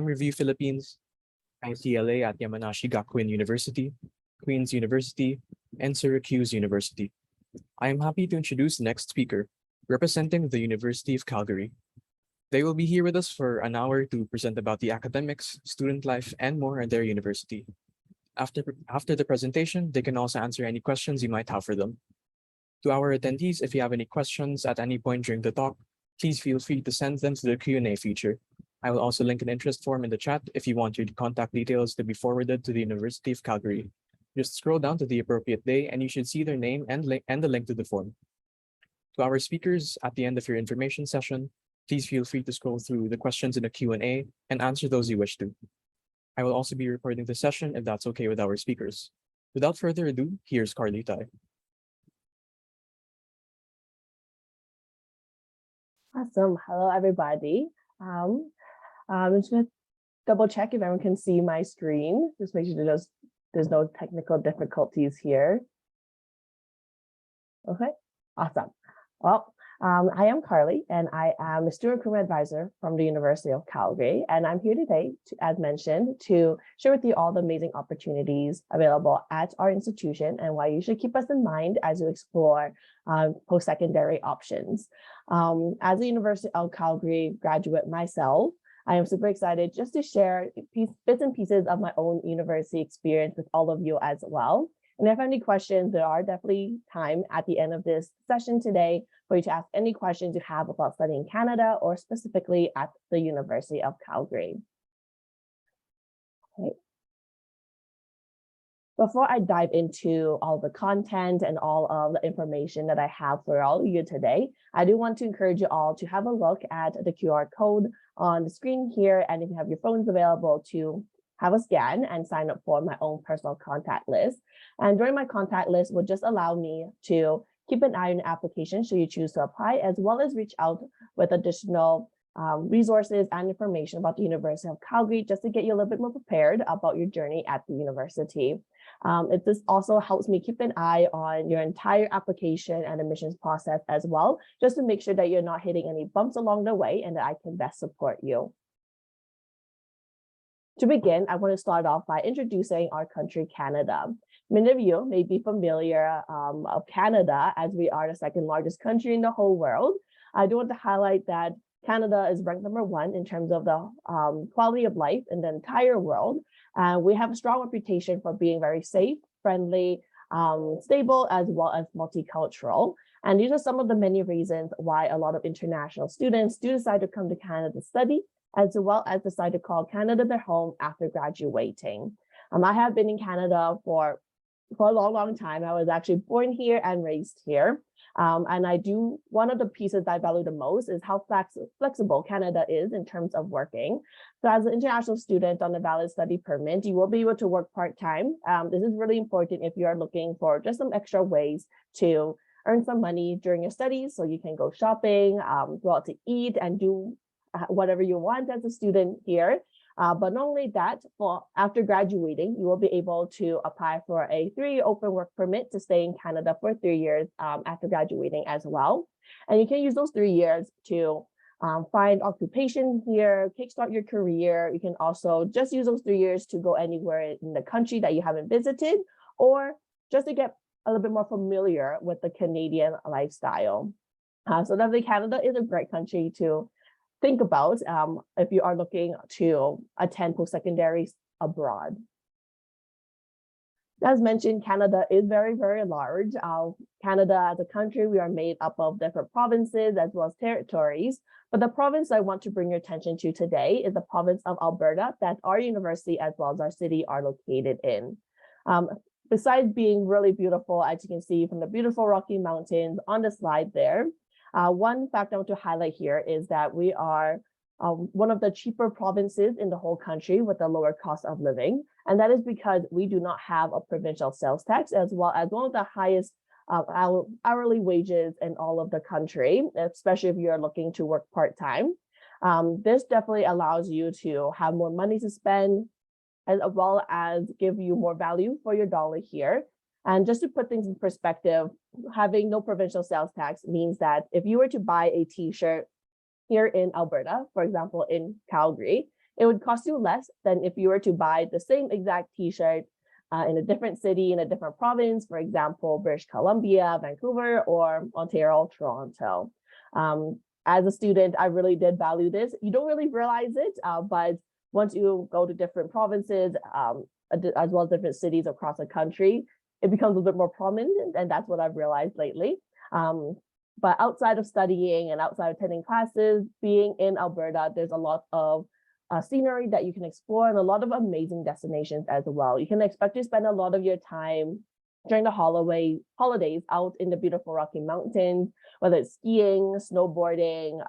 Review Philippines, ICLA at Yamanashi Gakuin University, Queen's University, and Syracuse University. I am happy to introduce the next speaker, representing the University of Calgary. They will be here with us for an hour to present about the academics, student life, and more at their university. After the presentation, they can also answer any questions you might have for them. To our attendees, if you have any questions at any point during the talk, please feel free to send them to the Q&A feature. I will also link an interest form in the chat if you want your contact details to be forwarded to the University of Calgary. Just scroll down to the appropriate day and you should see their name and the link to the form. To our speakers, at the end of your information session, please feel free to scroll through the questions in the Q&A and answer those you wish to. I will also be recording the session if that's okay with our speakers. Without further ado, here's Carly Tai. Awesome. Hello, everybody. I'm just going to double check if everyone can see my screen. Just make sure there's no technical difficulties here. Okay, awesome. Well, I am Carly, and I am a student recruitment advisor from the University of Calgary. And I'm here today, as mentioned, to share with you all the amazing opportunities available at our institution and why you should keep us in mind as you explore post-secondary options. As a University of Calgary graduate myself, I am super excited just to share bits and pieces of my own university experience with all of you as well. And if you have any questions, there are definitely time at the end of this session today for you to ask any questions you have about studying in Canada or specifically at the University of Calgary. Okay. Before I dive into all the content and all of the information that I have for all of you today, I do want to encourage you all to have a look at the QR code on the screen here. And if you have your phones available, to have a scan and sign up for my own personal contact list. And during my contact list will just allow me to keep an eye on applications should you choose to apply, as well as reach out with additional resources and information about the University of Calgary, just to get you a little bit more prepared about your journey at the university. This also helps me keep an eye on your entire application and admissions process as well, just to make sure that you're not hitting any bumps along the way and that I can best support you. To begin, I want to start off by introducing our country, Canada. Many of you may be familiar of Canada, as we are the second largest country in the whole world. I do want to highlight that Canada is ranked #1 in terms of the quality of life in the entire world. We have a strong reputation for being very safe, friendly, stable, as well as multicultural. And these are some of the many reasons why a lot of international students do decide to come to Canada to study, as well as decide to call Canada their home after graduating. I have been in Canada for a long time. I was actually born here and raised here. And one of the pieces I value the most is how flexible Canada is in terms of working. So as an international student on a valid study permit, you will be able to work part-time. This is really important if you are looking for just some extra ways to earn some money during your studies, so you can go shopping, go out to eat, and do whatever you want as a student here. But not only that, after graduating, you will be able to apply for a 3-year open work permit to stay in Canada for 3 years after graduating as well. And you can use those 3 years to find occupation here, kickstart your career. You can also just use those 3 years to go anywhere in the country that you haven't visited, or just to get a little bit more familiar with the Canadian lifestyle. So definitely Canada is a great country to think about if you are looking to attend post-secondary abroad. As mentioned, Canada is very, very large. Canada as a country, we are made up of different provinces as well as territories. But the province I want to bring your attention to today is the province of Alberta, that our university as well as our city are located in. Besides being really beautiful, as you can see from the beautiful Rocky Mountains on the slide there, one fact I want to highlight here is that we are one of the cheaper provinces in the whole country with a lower cost of living. And that is because we do not have a provincial sales tax, as well as one of the highest hourly wages in all of the country, especially if you're looking to work part-time. This definitely allows you to have more money to spend, as well as give you more value for your dollar here. And just to put things in perspective, having no provincial sales tax means that if you were to buy a t-shirt here in Alberta, for example, in Calgary, It would cost you less than if you were to buy the same exact t-shirt in a different city, in a different province, for example, British Columbia, Vancouver, or Ontario, Toronto. As a student, I really did value this. You don't really realize it, but once you go to different provinces, as well as different cities across the country, it becomes a bit more prominent, and that's what I've realized lately. But outside of studying and outside of attending classes, being in Alberta, there's a lot of scenery that you can explore and a lot of amazing destinations as well. You can expect to spend a lot of your time during the holidays out in the beautiful Rocky Mountains, whether it's skiing, snowboarding,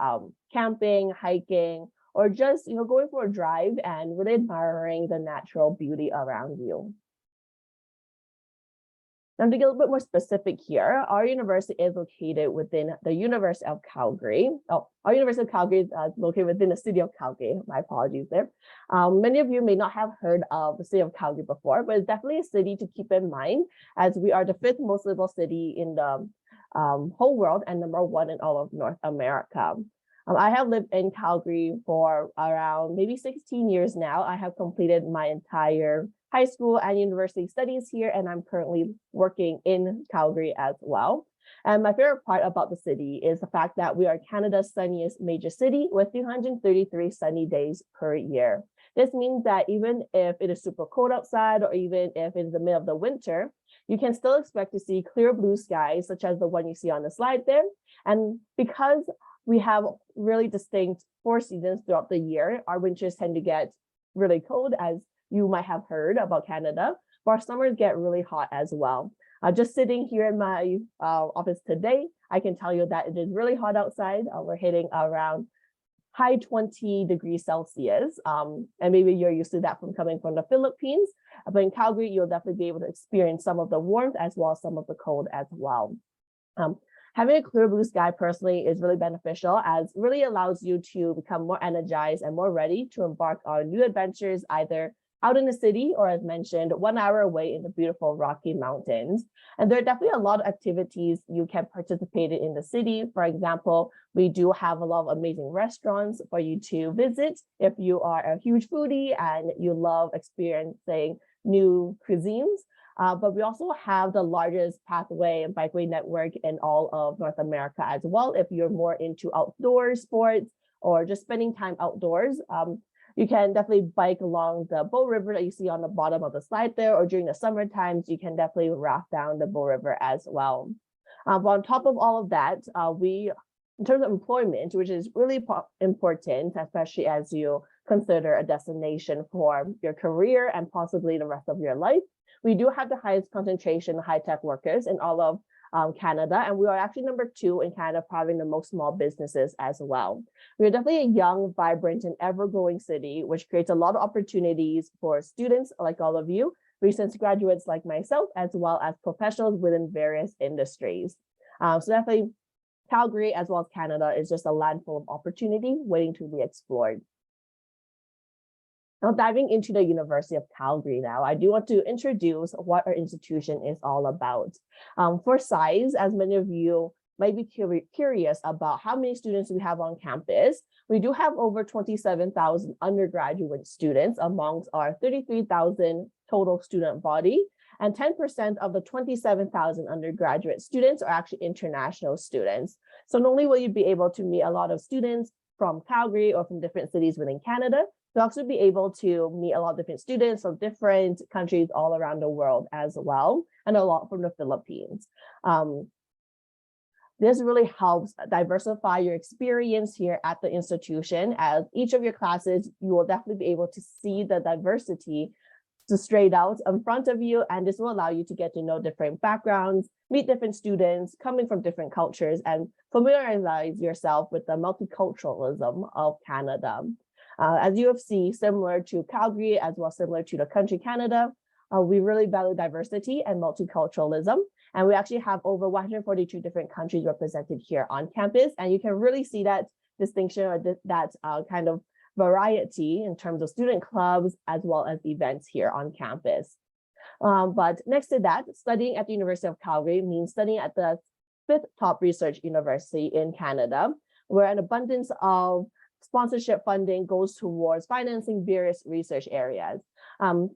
camping, hiking, or just going for a drive and really admiring the natural beauty around you. Now, to get a little bit more specific here, our university is located within the University of Calgary. Our University of Calgary is located within the city of Calgary. My apologies there. Many of you may not have heard of the city of Calgary before, but it's definitely a city to keep in mind, as we are the 5th most livable city in the whole world and #1 in all of North America. I have lived in Calgary for around maybe 16 years now. I have completed my entire high school and university studies here, and I'm currently working in Calgary as well. And my favorite part about the city is the fact that we are Canada's sunniest major city with 333 sunny days per year. This means that even if it is super cold outside, or even if it's the middle of the winter, you can still expect to see clear blue skies, such as the one you see on the slide there. And because we have really distinct 4 seasons throughout the year, our winters tend to get really cold, as you might have heard about Canada, but our summers get really hot as well. Just sitting here in my office today, I can tell you that it is really hot outside. We're hitting around high 20 degrees Celsius. And maybe you're used to that from coming from the Philippines, but in Calgary, you'll definitely be able to experience some of the warmth as well as some of the cold as well. Having a clear blue sky personally is really beneficial, as it really allows you to become more energized and more ready to embark on new adventures, either out in the city or, as mentioned, 1 hour away in the beautiful Rocky Mountains. And there are definitely a lot of activities you can participate in the city. For example, we do have a lot of amazing restaurants for you to visit if you are a huge foodie and you love experiencing new cuisines. But we also have the largest pathway and bikeway network in all of North America as well. If you're more into outdoor sports or just spending time outdoors, you can definitely bike along the Bow River that you see on the bottom of the slide there, or during the summer times, you can definitely raft down the Bow River as well. But on top of all of that, in terms of employment, which is really important, especially as you consider a destination for your career and possibly the rest of your life, we do have the highest concentration of high-tech workers in all of Canada, and we are actually #2 in Canada for having the most small businesses as well. We are definitely a young, vibrant, and ever-growing city, which creates a lot of opportunities for students like all of you, recent graduates like myself, as well as professionals within various industries. So definitely Calgary, as well as Canada, is just a land full of opportunity waiting to be explored. Now, diving into the University of Calgary now, I do want to introduce what our institution is all about. For size, as many of you might be curious about how many students we have on campus, we do have over 27,000 undergraduate students amongst our 33,000 total student body, and 10% of the 27,000 undergraduate students are actually international students. So not only will you be able to meet a lot of students from Calgary or from different cities within Canada, you'll also be able to meet a lot of different students from different countries all around the world as well, and a lot from the Philippines. This really helps diversify your experience here at the institution, as each of your classes, you will definitely be able to see the diversity straight out in front of you, and this will allow you to get to know different backgrounds, meet different students coming from different cultures, and familiarize yourself with the multiculturalism of Canada. As you have seen, similar to Calgary, as well as similar to the country Canada, we really value diversity and multiculturalism. And we actually have over 142 different countries represented here on campus. And you can really see that distinction, or that kind of variety in terms of student clubs, as well as events here on campus. But next to that, studying at the University of Calgary means studying at the 5th top research university in Canada, where an abundance of sponsorship funding goes towards financing various research areas.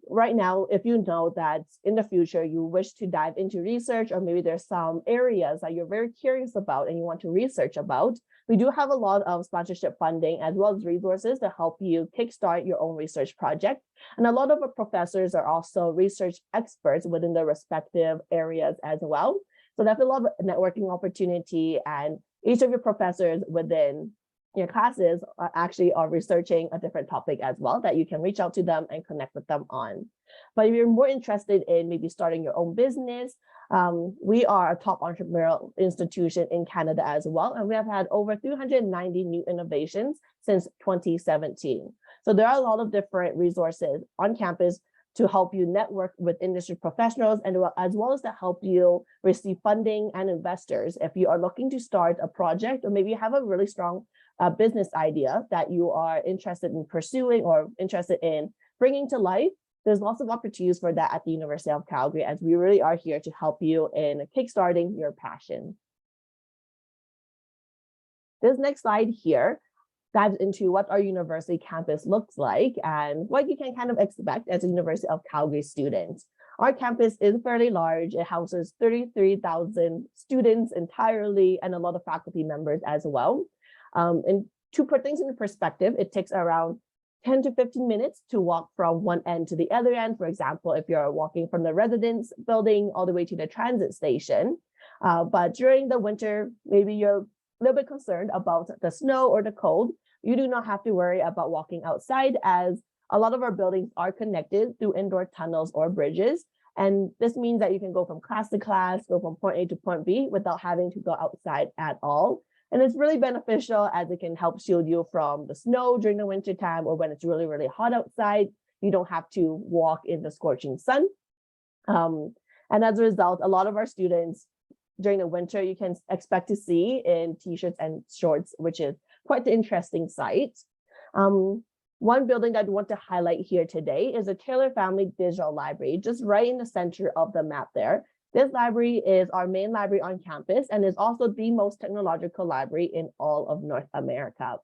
Right now, if you know that in the future you wish to dive into research, or maybe there's some areas that you're very curious about and you want to research about, we do have a lot of sponsorship funding as well as resources to help you kickstart your own research project. And a lot of our professors are also research experts within their respective areas as well. So that's a lot of networking opportunity, and each of your professors within your classes are researching a different topic as well that you can reach out to them and connect with them on. But if you're more interested in maybe starting your own business, we are a top entrepreneurial institution in Canada as well, and we have had over 390 new innovations since 2017. So there are a lot of different resources on campus to help you network with industry professionals, and as well as to help you receive funding and investors if you are looking to start a project, or maybe you have a really strong business idea that you are interested in pursuing or interested in bringing to life. There's lots of opportunities for that at the University of Calgary, as we really are here to help you in kickstarting your passion. This next slide here dives into what our university campus looks like and what you can kind of expect as a University of Calgary student. Our campus is fairly large. It houses 33,000 students entirely, and a lot of faculty members as well. And to put things into perspective, it takes around 10 to 15 minutes to walk from one end to the other end. For example, if you're walking from the residence building all the way to the transit station. But during the winter, maybe you're a little bit concerned about the snow or the cold. You do not have to worry about walking outside, as a lot of our buildings are connected through indoor tunnels or bridges. And this means that you can go from class to class, go from point A to point B without having to go outside at all. And it's really beneficial, as it can help shield you from the snow during the winter time, or when it's really, really hot outside. You don't have to walk in the scorching sun. And as a result, a lot of our students during the winter, you can expect to see in t-shirts and shorts, which is quite the interesting sight. One building that I want to highlight here today is the Taylor Family Digital Library, just right in the center of the map there. This library is our main library on campus and is also the most technological library in all of North America.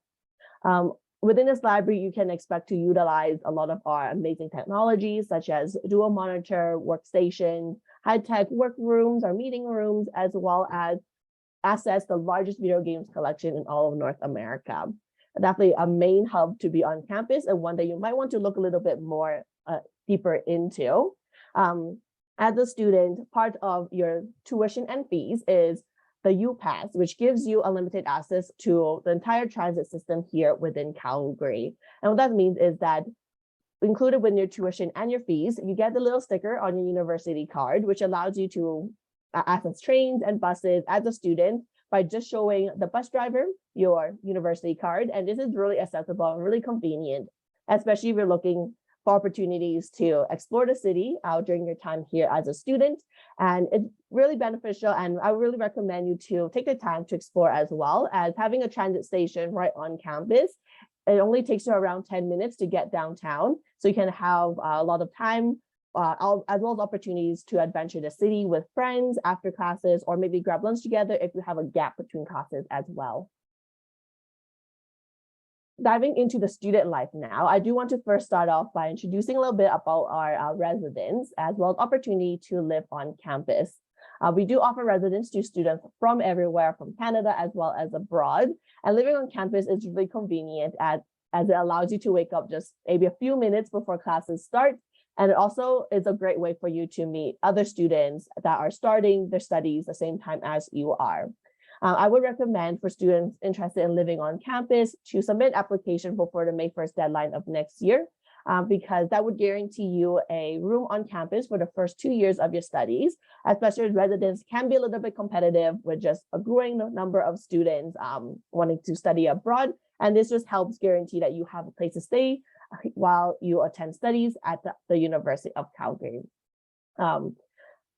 Within this library, you can expect to utilize a lot of our amazing technologies, such as dual monitor workstations, high-tech workrooms or meeting rooms, as well as access the largest video games collection in all of North America. Definitely a main hub to be on campus, and one that you might want to look a little bit more deeper into. As a student, part of your tuition and fees is the U-Pass, which gives you unlimited access to the entire transit system here within Calgary. And what that means is that included with your tuition and your fees, you get the little sticker on your university card, which allows you to access trains and buses as a student by just showing the bus driver your university card. And this is really accessible and really convenient, especially if you're looking for opportunities to explore the city during your time here as a student. And it's really beneficial, and I really recommend you to take the time to explore, as well as having a transit station right on campus. It only takes you around 10 minutes to get downtown, so you can have a lot of time as well as opportunities to adventure the city with friends after classes, or maybe grab lunch together if you have a gap between classes as well. Diving into the student life now, I do want to first start off by introducing a little bit about our residents, as well as opportunity to live on campus. We do offer residence to students from everywhere, from Canada as well as abroad. And living on campus is really convenient as it allows you to wake up just maybe a few minutes before classes start. And it also is a great way for you to meet other students that are starting their studies the same time as you are. I would recommend for students interested in living on campus to submit application before the May 1st deadline of next year, because that would guarantee you a room on campus for the first 2 years of your studies, especially as residents can be a little bit competitive with just a growing number of students wanting to study abroad. And this just helps guarantee that you have a place to stay while you attend studies at the University of Calgary.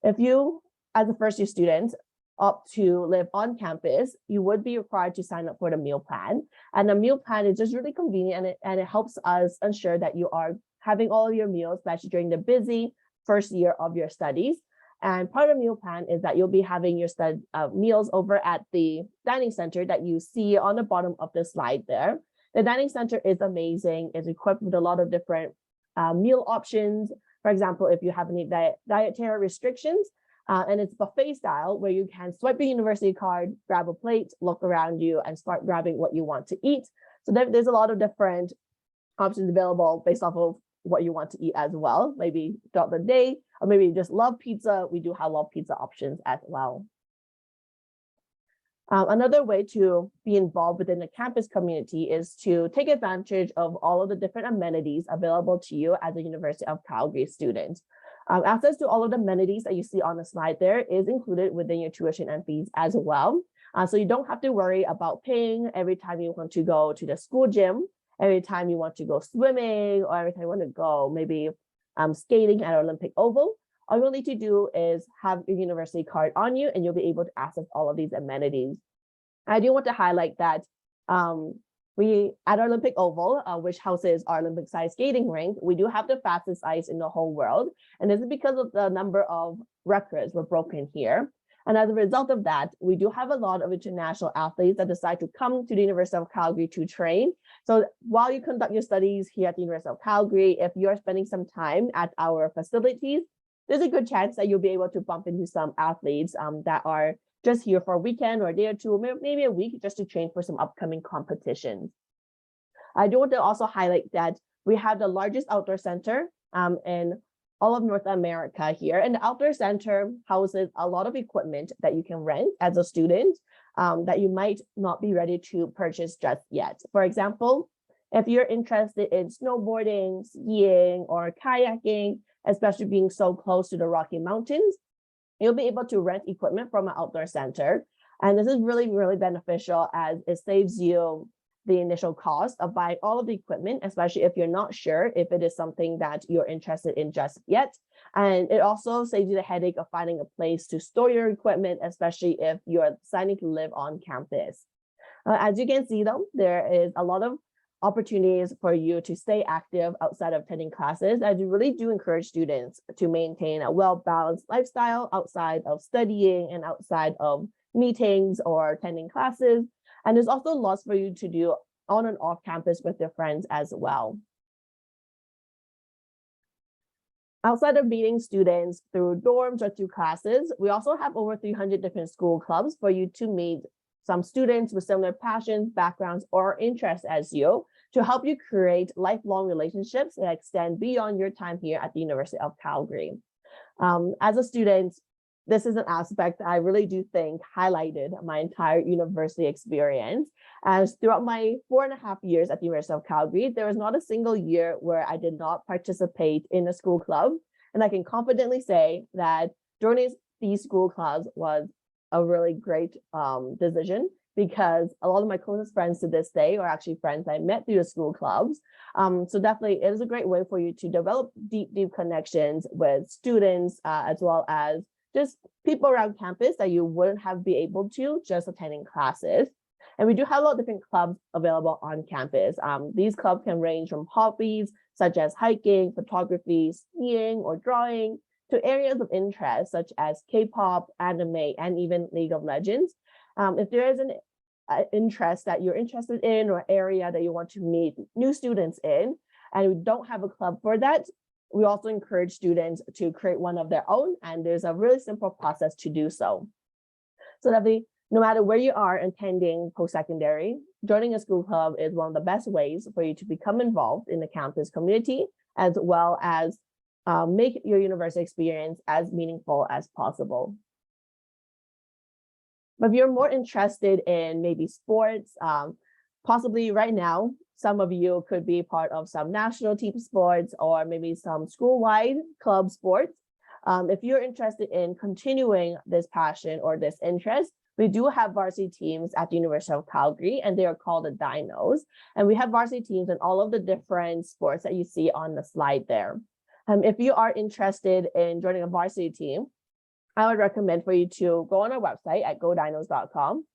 If you, as a first-year student, opt to live on campus, you would be required to sign up for the meal plan. And the meal plan is just really convenient, and it helps us ensure that you are having all of your meals, especially during the busy first year of your studies. And part of the meal plan is that you'll be having your meals over at the dining center that you see on the bottom of the slide there. The dining center is amazing. It's equipped with a lot of different meal options. For example, if you have any dietary restrictions, and it's buffet style where you can swipe your university card, grab a plate, look around you, and start grabbing what you want to eat. So there's a lot of different options available based off of what you want to eat as well, maybe throughout the day, or maybe you just love pizza. We do have love pizza options as well. Another way to be involved within the campus community is to take advantage of all of the different amenities available to you as a University of Calgary student. Access to all of the amenities that you see on the slide there is included within your tuition and fees as well. So you don't have to worry about paying every time you want to go to the school gym, every time you want to go swimming, or every time you want to go maybe skating at Olympic Oval. All you'll need to do is have your university card on you and you'll be able to access all of these amenities. I do want to highlight that we at our Olympic Oval, which houses our Olympic size skating rink, we do have the fastest ice in the whole world. And this is because of the number of records were broken here. And as a result of that, we do have a lot of international athletes that decide to come to the University of Calgary to train. So while you conduct your studies here at the University of Calgary, if you're spending some time at our facilities, there's a good chance that you'll be able to bump into some athletes that are just here for a weekend or a day or two, or maybe a week just to train for some upcoming competitions. I do want to also highlight that we have the largest outdoor center in all of North America here. And the outdoor center houses a lot of equipment that you can rent as a student that you might not be ready to purchase just yet. For example, if you're interested in snowboarding, skiing, or kayaking, especially being so close to the Rocky Mountains, you'll be able to rent equipment from an outdoor center. And this is really, really beneficial as it saves you the initial cost of buying all of the equipment, especially if you're not sure if it is something that you're interested in just yet. And it also saves you the headache of finding a place to store your equipment, especially if you're deciding to live on campus. As you can see, though, there is a lot of opportunities for you to stay active outside of attending classes. I really do encourage students to maintain a well-balanced lifestyle outside of studying and outside of meetings or attending classes. And there's also lots for you to do on and off campus with your friends as well. Outside of meeting students through dorms or through classes, we also have over 300 different school clubs for you to meet some students with similar passions, backgrounds, or interests as you to help you create lifelong relationships that extend beyond your time here at the University of Calgary. As a student, this is an aspect that I really do think highlighted my entire university experience. As throughout my 4.5 years at the University of Calgary, there was not a single year where I did not participate in a school club. And I can confidently say that joining these school clubs was a really great decision, because a lot of my closest friends to this day are actually friends I met through the school clubs. So definitely it is a great way for you to develop deep connections with students, as well as just people around campus that you wouldn't have been able to just attending classes. And we do have a lot of different clubs available on campus. These clubs can range from hobbies such as hiking, photography, skiing, or drawing, to areas of interest such as K-pop, anime, and even League of Legends. If there is an interest that you're interested in or area that you want to meet new students in, and we don't have a club for that, we also encourage students to create one of their own, and there's a really simple process to do so. So that no matter where you are attending post-secondary, joining a school club is one of the best ways for you to become involved in the campus community, as well as make your university experience as meaningful as possible. But if you're more interested in maybe sports, possibly right now, some of you could be part of some national team sports or maybe some school-wide club sports. If you're interested in continuing this passion or this interest, we do have varsity teams at the University of Calgary, and they are called the Dinos. And we have varsity teams in all of the different sports that you see on the slide there. If you are interested in joining a varsity team, I would recommend for you to go on our website at godinos.com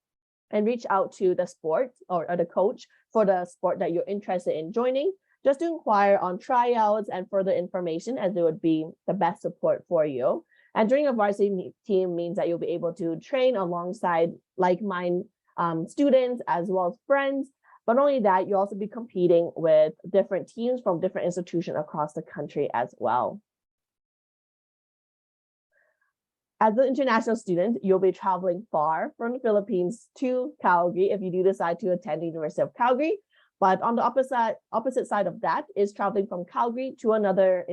and reach out to the sport or the coach for the sport that you're interested in joining, just to inquire on tryouts and further information, as it would be the best support for you. And joining a varsity team means that you'll be able to train alongside like-minded students as well as friends, But not only that, you'll also be competing with different teams from different institutions across the country as well. As an international student, you'll be traveling far from the Philippines to Calgary if you do decide to attend the University of Calgary. But on the opposite side of that is traveling from Calgary to another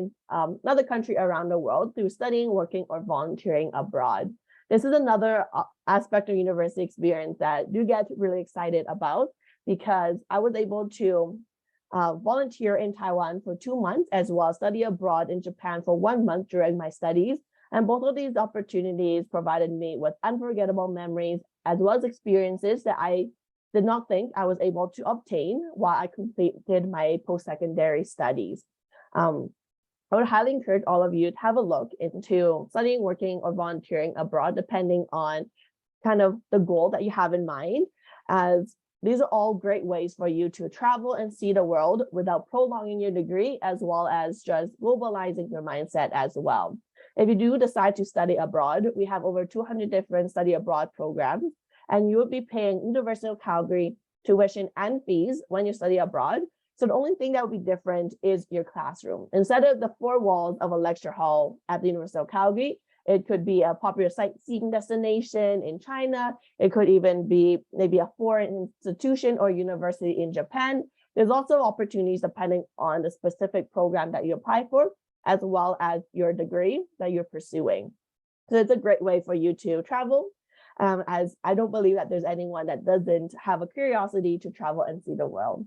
country around the world through studying, working, or volunteering abroad. This is another aspect of university experience that you get really excited about, because I was able to volunteer in Taiwan for 2 months, as well as study abroad in Japan for 1 month during my studies. And both of these opportunities provided me with unforgettable memories, as well as experiences that I did not think I was able to obtain while I completed my post-secondary studies. I would highly encourage all of you to have a look into studying, working, or volunteering abroad, depending on kind of the goal that you have in mind, as these are all great ways for you to travel and see the world without prolonging your degree, as well as just globalizing your mindset as well. If you do decide to study abroad, we have over 200 different study abroad programs, and you will be paying University of Calgary tuition and fees when you study abroad. So the only thing that will be different is your classroom. Instead of the 4 walls of a lecture hall at the University of Calgary, it could be a popular sightseeing destination in China. It could even be maybe a foreign institution or university in Japan. There's also opportunities depending on the specific program that you apply for, as well as your degree that you're pursuing. So it's a great way for you to travel, as I don't believe that there's anyone that doesn't have a curiosity to travel and see the world.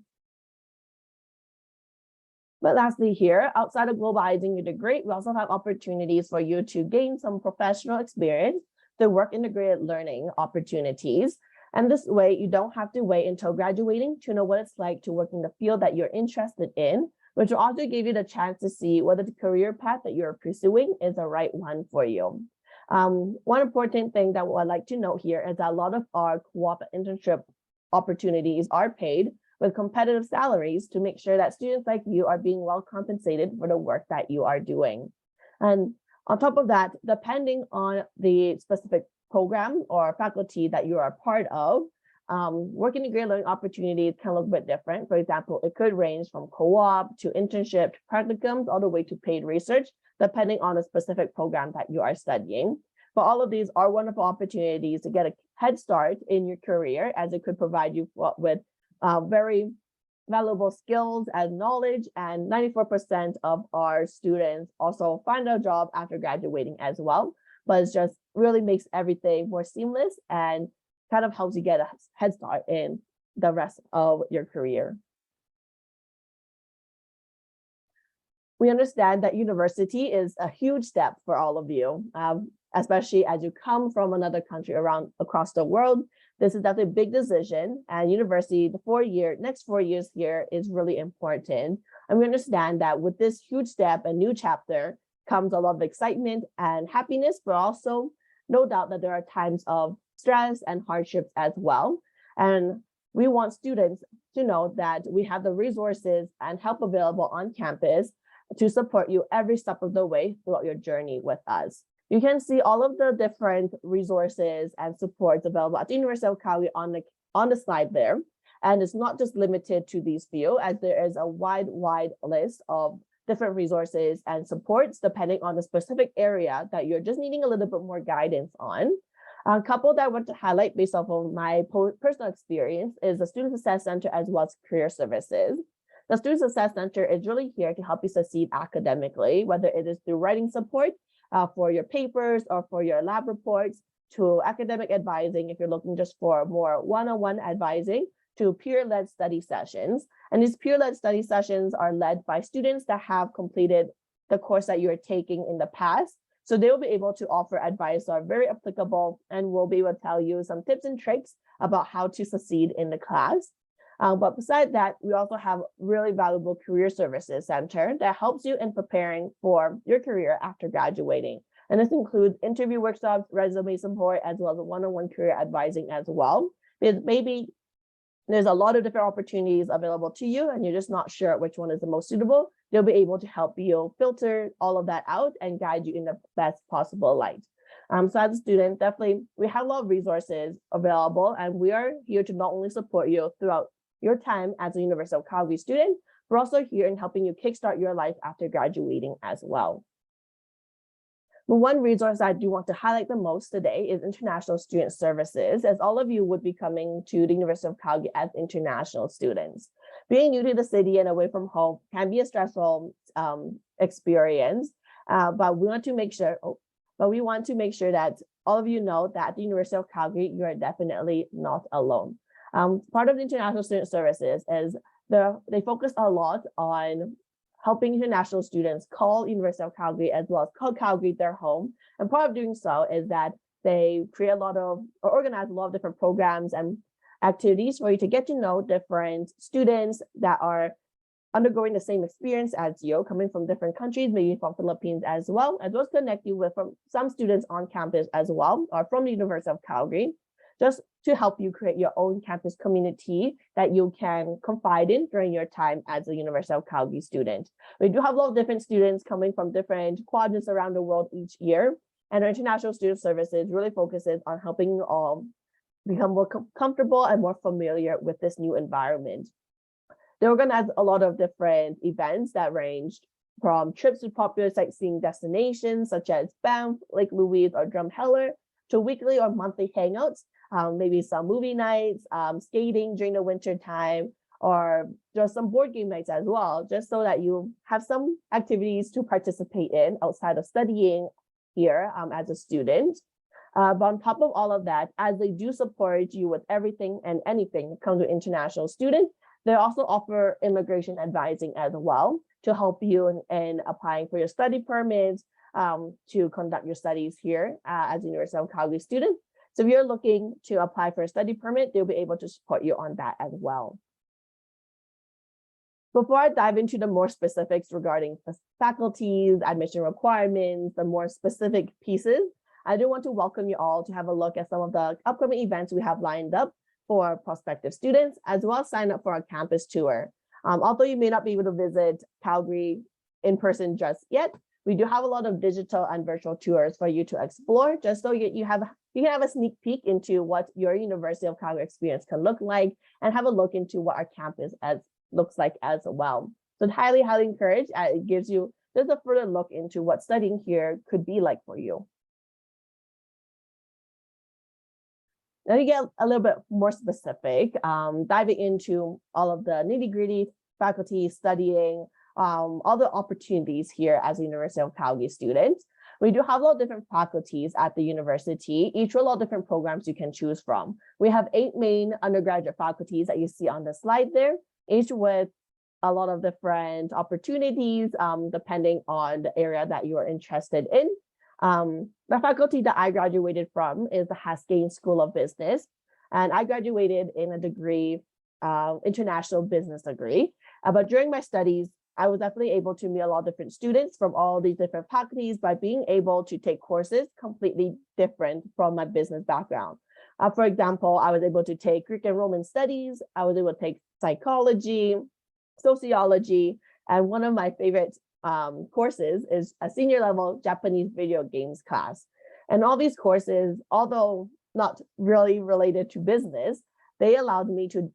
But lastly here, outside of globalizing your degree, we also have opportunities for you to gain some professional experience, to work integrated learning opportunities. And this way, you don't have to wait until graduating to know what it's like to work in the field that you're interested in, which will also give you the chance to see whether the career path that you're pursuing is the right one for you. One important thing that I'd like to note here is that a lot of our co-op internship opportunities are paid with competitive salaries to make sure that students like you are being well compensated for the work that you are doing. And on top of that, depending on the specific program or faculty that you are a part of, working integrated learning opportunities can look a bit different. For example, it could range from co-op to internship to practicums, all the way to paid research, depending on the specific program that you are studying. But all of these are wonderful opportunities to get a head start in your career, as it could provide you with very valuable skills and knowledge. And 94% of our students also find a job after graduating as well. But it just really makes everything more seamless and kind of helps you get a head start in the rest of your career. We understand that university is a huge step for all of you, especially as you come from another country across the world. This is definitely a big decision, and university, the next 4 years here is really important. And we understand that with this huge step and new chapter comes a lot of excitement and happiness, but also no doubt that there are times of stress and hardships as well. And we want students to know that we have the resources and help available on campus to support you every step of the way throughout your journey with us. You can see all of the different resources and supports available at the University of Calgary on the slide there. And it's not just limited to these few, as there is a wide list of different resources and supports depending on the specific area that you're just needing a little bit more guidance on. A couple that I want to highlight based off of my personal experience is the Student Success Center as well as Career Services. The Student Success Center is really here to help you succeed academically, whether it is through writing support for your papers or for your lab reports, to academic advising if you're looking just for more one-on-one advising, to peer-led study sessions. And these peer-led study sessions are led by students that have completed the course that you're taking in the past. So they will be able to offer advice that are very applicable and will be able to tell you some tips and tricks about how to succeed in the class. But beside that, we also have really valuable Career Services Center that helps you in preparing for your career after graduating. And this includes interview workshops, resume support, as well as one-on-one career advising as well. Because maybe there's a lot of different opportunities available to you and you're just not sure which one is the most suitable. They'll be able to help you filter all of that out and guide you in the best possible light. So as a student, definitely, we have a lot of resources available, and we are here to not only support you throughout your time as a University of Calgary student. We're also here in helping you kickstart your life after graduating as well. The one resource I do want to highlight the most today is International Student Services, as all of you would be coming to the University of Calgary as international students. Being new to the city and away from home can be a stressful experience, but we want to make sure that all of you know that at the University of Calgary, you are definitely not alone. Part of the International Student Services is they focus a lot on helping international students call University of Calgary as well as call Calgary their home. And part of doing so is that they create organize a lot of different programs and activities for you to get to know different students that are undergoing the same experience as you, coming from different countries, maybe from Philippines as well as connect you with some students on campus as well, or from the University of Calgary, just to help you create your own campus community that you can confide in during your time as a University of Calgary student. We do have a lot of different students coming from different quadrants around the world each year, and our International Student Services really focuses on helping you all become more comfortable and more familiar with this new environment. They organize a lot of different events that ranged from trips to popular sightseeing destinations such as Banff, Lake Louise, or Drumheller, to weekly or monthly hangouts, maybe some movie nights, skating during the winter time, or just some board game nights as well, just so that you have some activities to participate in outside of studying here as a student. But on top of all of that, as they do support you with everything and anything that comes with international students, they also offer immigration advising as well to help you in applying for your study permits, to conduct your studies here as a University of Calgary student. So if you're looking to apply for a study permit, they'll be able to support you on that as well. Before I dive into the more specifics regarding the faculties, admission requirements, the more specific pieces, I do want to welcome you all to have a look at some of the upcoming events we have lined up for prospective students, as well as sign up for our campus tour. Although you may not be able to visit Calgary in person just yet, we do have a lot of digital and virtual tours for you to explore, just so you can have a sneak peek into what your University of Calgary experience can look like, and have a look into what our campus looks like as well. So highly encourage. It gives you just a further look into what studying here could be like for you. Now you get a little bit more specific, diving into all of the nitty-gritty faculty studying, all the opportunities here as a University of Calgary student. We do have a lot of different faculties at the university, each with a lot of different programs you can choose from. We have 8 main undergraduate faculties that you see on the slide there, each with a lot of different opportunities, depending on the area that you are interested in. The faculty that I graduated from is the Haskayne School of Business, and I graduated in a degree, international business degree. But during my studies, I was definitely able to meet a lot of different students from all these different faculties by being able to take courses completely different from my business background. For example, I was able to take Greek and Roman studies, I was able to take psychology, sociology, and one of my favorite courses is a senior level Japanese video games class. And all these courses, although not really related to business, they allowed me to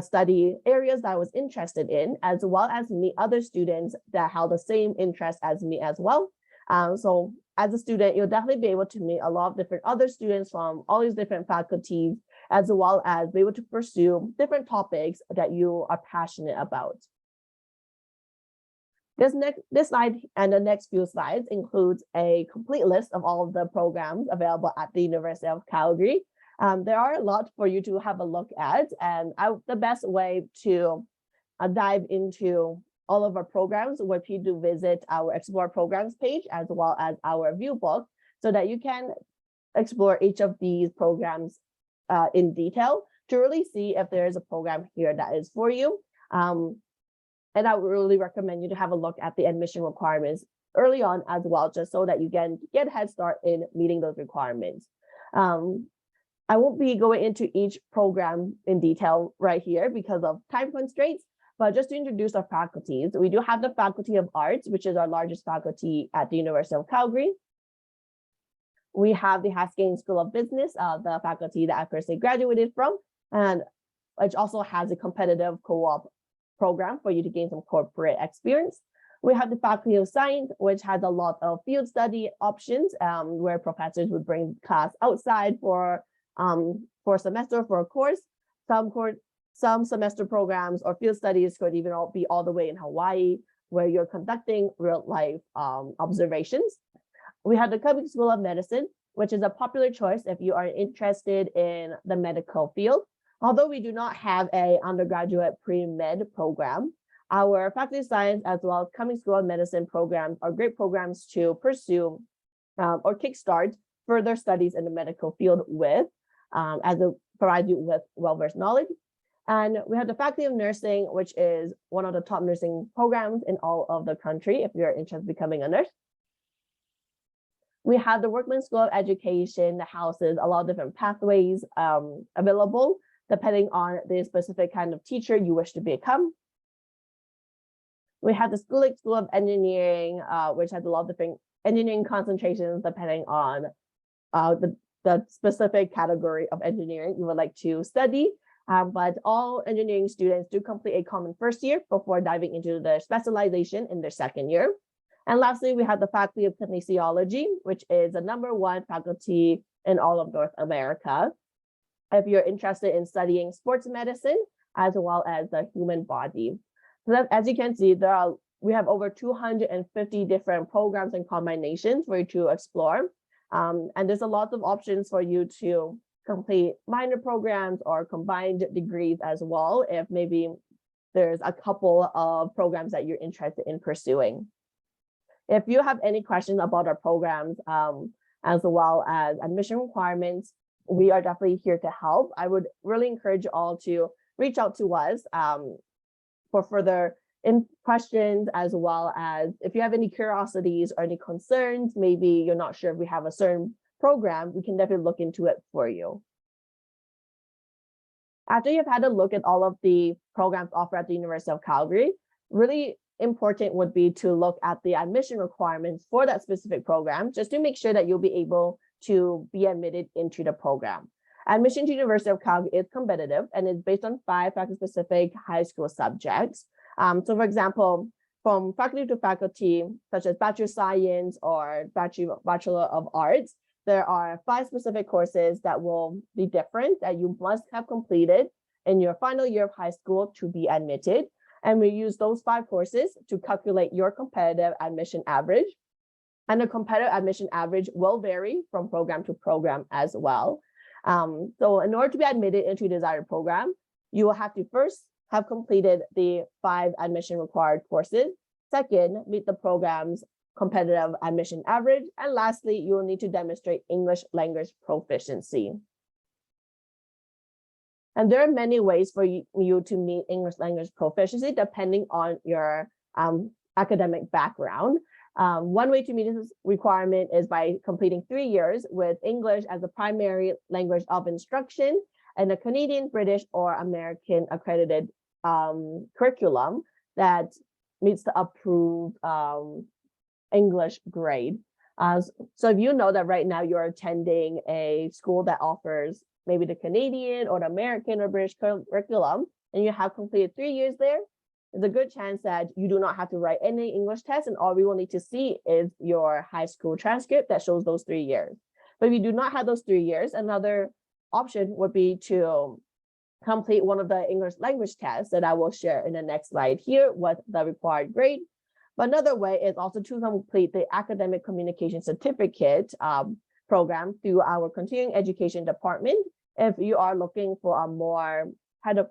study areas that I was interested in, as well as meet other students that held the same interest as me as well. So as a student, you'll definitely be able to meet a lot of different other students from all these different faculties, as well as be able to pursue different topics that you are passionate about. This slide and the next few slides includes a complete list of all of the programs available at the University of Calgary. There are a lot for you to have a look at, and the best way to dive into all of our programs would be to visit our Explore Programs page, as well as our View book, so that you can explore each of these programs in detail to really see if there is a program here that is for you. And I would really recommend you to have a look at the admission requirements early on as well, just so that you can get a head start in meeting those requirements. I won't be going into each program in detail right here because of time constraints, but just to introduce our faculties, we do have the Faculty of Arts, which is our largest faculty at the University of Calgary. We have the Haskayne School of Business, the faculty that I personally graduated from, and which also has a competitive co-op program for you to gain some corporate experience. We have the Faculty of Science, which has a lot of field study options, where professors would bring class outside for a semester, for a course. Some semester programs or field studies could even be all the way in Hawaii, where you're conducting real life observations. We have the Calgary School of Medicine, which is a popular choice if you are interested in the medical field. Although we do not have an undergraduate pre-med program, our Faculty of Science as well as Calgary School of Medicine programs are great programs to pursue or kickstart further studies in the medical field with, as it provides you with well-versed knowledge. And we have the Faculty of Nursing, which is one of the top nursing programs in all of the country if you're interested in becoming a nurse. We have the Workman School of Education that houses a lot of different pathways available depending on the specific kind of teacher you wish to become. We have the School of Engineering, which has a lot of different engineering concentrations depending on the specific category of engineering you would like to study. But all engineering students do complete a common first year before diving into their specialization in their second year. And lastly, we have the Faculty of Kinesiology, which is the #1 faculty in all of North America. If you're interested in studying sports medicine, as well as the human body. So that, as you can see, we have over 250 different programs and combinations for you to explore. And there's a lot of options for you to complete minor programs or combined degrees as well, if maybe there's a couple of programs that you're interested in pursuing. If you have any questions about our programs, as well as admission requirements, we are definitely here to help. I would really encourage you all to reach out to us for further questions, as well as if you have any curiosities or any concerns, maybe you're not sure if we have a certain program, we can definitely look into it for you. After you've had a look at all of the programs offered at the University of Calgary, really important would be to look at the admission requirements for that specific program, just to make sure that you'll be able to be admitted into the program. Admission to University of Calgary is competitive and is based on 5 faculty-specific high school subjects. So for example, from faculty to faculty, such as Bachelor of Science or Bachelor of Arts, there are 5 specific courses that will be different that you must have completed in your final year of high school to be admitted. And we use those 5 courses to calculate your competitive admission average. And the competitive admission average will vary from program to program as well. So in order to be admitted into a desired program, you will have to first have completed the 5 admission required courses. Second, meet the program's competitive admission average. And lastly, you will need to demonstrate English language proficiency. And there are many ways for you to meet English language proficiency depending on your academic background. One way to meet this requirement is by completing 3 years with English as a primary language of instruction and a Canadian, British, or American accredited curriculum that meets the approved English grade. So if you know that right now you're attending a school that offers maybe the Canadian or the American or British curriculum, and you have completed 3 years there, there's a good chance that you do not have to write any English test, and all we will need to see is your high school transcript that shows those 3 years. But if you do not have those 3 years, another option would be to complete one of the English language tests that I will share in the next slide here with the required grade. But another way is also to complete the academic communication certificate program through our continuing education department if you are looking for a more kind of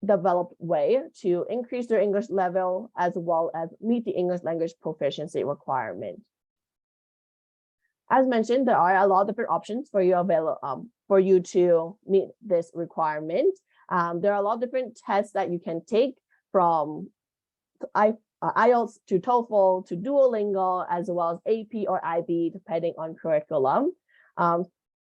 developed way to increase their English level as well as meet the English language proficiency requirement. As mentioned, there are a lot of different options for you to meet this requirement. There are a lot of different tests that you can take, from IELTS to TOEFL to Duolingo, as well as AP or IB, depending on curriculum.